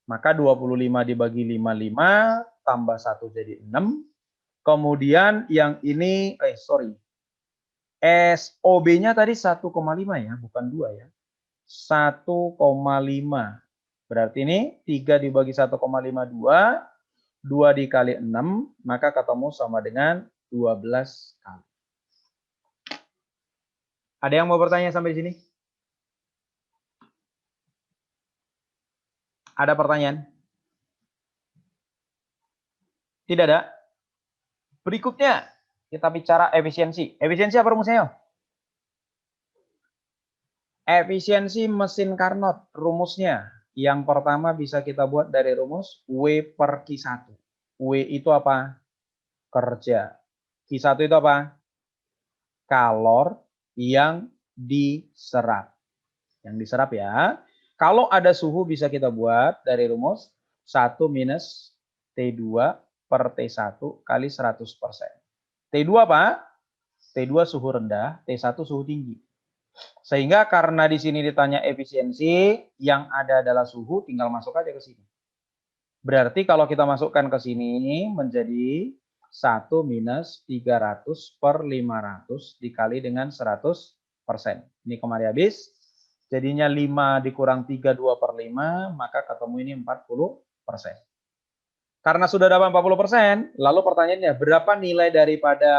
Maka 25 dibagi 55, tambah 1 jadi 6. Kemudian yang ini, SOB-nya tadi 1,5 ya, bukan 2 ya. 1,5. Berarti ini 3 dibagi 1,5, 2. 2 dikali 6, maka ketemu sama dengan 12 kali. Ada yang mau bertanya sampai sini? Ada pertanyaan? Tidak ada? Berikutnya, kita bicara efisiensi. Efisiensi apa rumusnya? Efisiensi mesin Carnot, rumusnya. Yang pertama bisa kita buat dari rumus W per Q1. W itu apa? Kerja. Q1 itu apa? Kalor yang diserap. Yang diserap ya. Kalau ada suhu bisa kita buat dari rumus 1 minus T2 per T1 kali 100%. T2 apa? T2 suhu rendah, T1 suhu tinggi. Sehingga karena di sini ditanya efisiensi, yang ada adalah suhu, tinggal masuk aja ke sini. Berarti kalau kita masukkan ke sini menjadi 1 minus 300 per 500 dikali dengan 100%. Ini kemarin habis. Jadinya 5 dikurang 3, 2 per 5, maka ketemu ini 40%. Karena sudah dapat 40%, lalu pertanyaannya berapa nilai daripada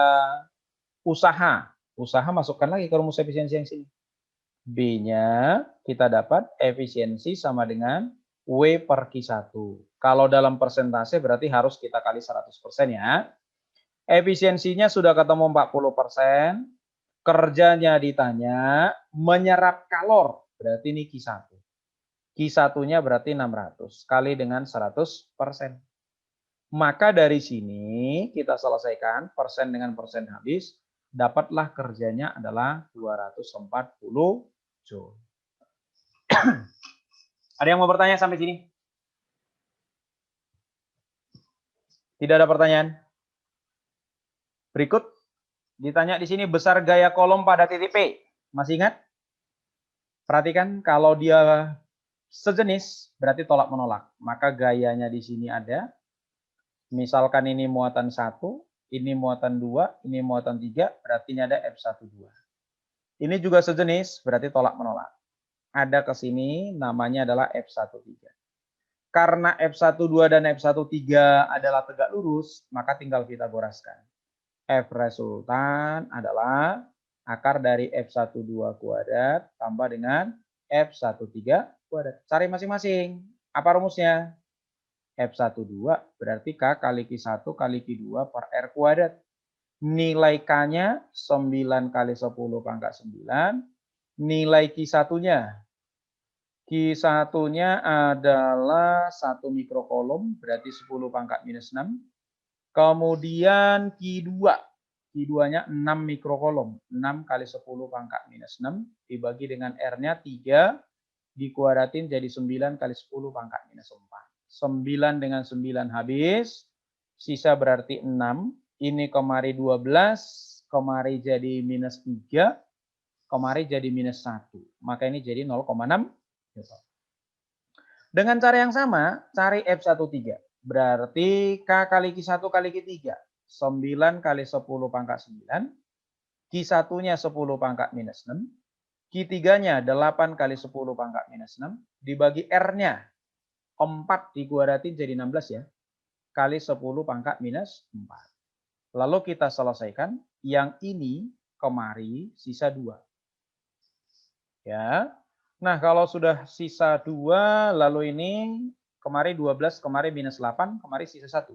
usaha? Usaha masukkan lagi ke rumus efisiensi yang sini. B-nya kita dapat efisiensi sama dengan W per Q1. Kalau dalam persentase berarti harus kita kali 100% ya. Efisiensinya sudah ketemu 40%. Kerjanya ditanya, menyerap kalor. Berarti ini Q1. Q1-nya berarti 600 kali dengan 100%. Maka dari sini kita selesaikan persen dengan persen habis. Dapatlah kerjanya adalah 240 Joule. Ada yang mau bertanya sampai sini? Tidak ada pertanyaan? Berikut ditanya di sini besar gaya kolom pada titik P. Masih ingat? Perhatikan kalau dia sejenis berarti tolak menolak. Maka gayanya di sini ada. Misalkan ini muatan 1, ini muatan 2, ini muatan 3, berarti ini ada F12. Ini juga sejenis, berarti tolak menolak. Ada ke sini, namanya adalah F13. Karena F12 dan F13 adalah tegak lurus, maka tinggal kita goraskan. F resultan adalah akar dari F12 kuadrat tambah dengan F13 kuadrat. Cari masing-masing. Apa rumusnya? F12 berarti K kali Q1 kali Q2 per R kuadrat. Nilai K-nya 9 kali 10 pangkat 9. Nilai Q1-nya. Q1-nya adalah 1 mikrokolom, berarti 10 pangkat minus 6. Kemudian Q2. Q2-nya 6 mikrokolom. 6 kali 10 pangkat minus 6. Dibagi dengan R-nya 3. Dikuadratin jadi 9 kali 10 pangkat minus 4. 9 dengan 9 habis, sisa berarti 6, ini kemari 12, kemari jadi minus 3, kemari jadi minus 1. Maka ini jadi 0,6. Dengan cara yang sama, cari F13. Berarti K kali Q1 kali Q3. 9 kali 10 pangkat 9. Q1-nya 10 pangkat minus 6. Q3-nya 8 kali 10 pangkat minus 6. Dibagi R-nya. 4 dikuadratin jadi 16 ya. Kali 10 pangkat minus 4. Lalu kita selesaikan. Yang ini kemari sisa 2. Ya. Nah kalau sudah sisa 2. Lalu ini kemari 12. Kemari minus 8. Kemari sisa 1.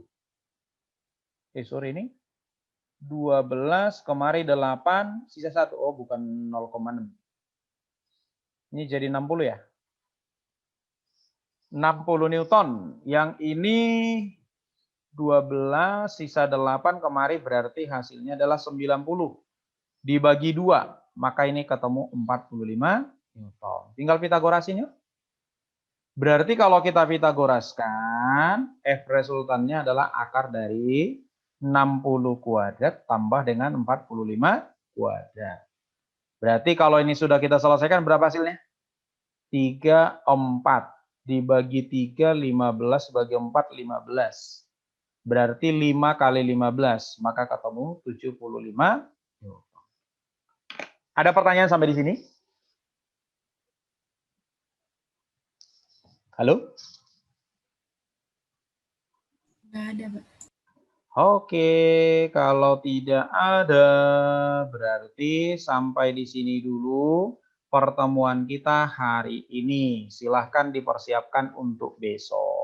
Sorry ini. 12. Kemari 8. Sisa 1. Oh bukan 0,6. Ini jadi 60 ya. 60 Newton. Yang ini 12, sisa 8 kemari berarti hasilnya adalah 90. Dibagi 2, maka ini ketemu 45 Newton. Tinggal Pitagorasinya. Berarti kalau kita Pitagoraskan, F resultannya adalah akar dari 60 kuadrat tambah dengan 45 kuadrat. Berarti kalau ini sudah kita selesaikan, berapa hasilnya? 34. Dibagi 3, 15. Bagi 4, 15. Berarti 5 kali 15. Maka ketemu 75 Newton. Ada pertanyaan sampai di sini? Halo? Nggak ada, Pak. Oke, kalau tidak ada, berarti sampai di sini dulu pertemuan kita hari ini. Silahkan dipersiapkan untuk besok.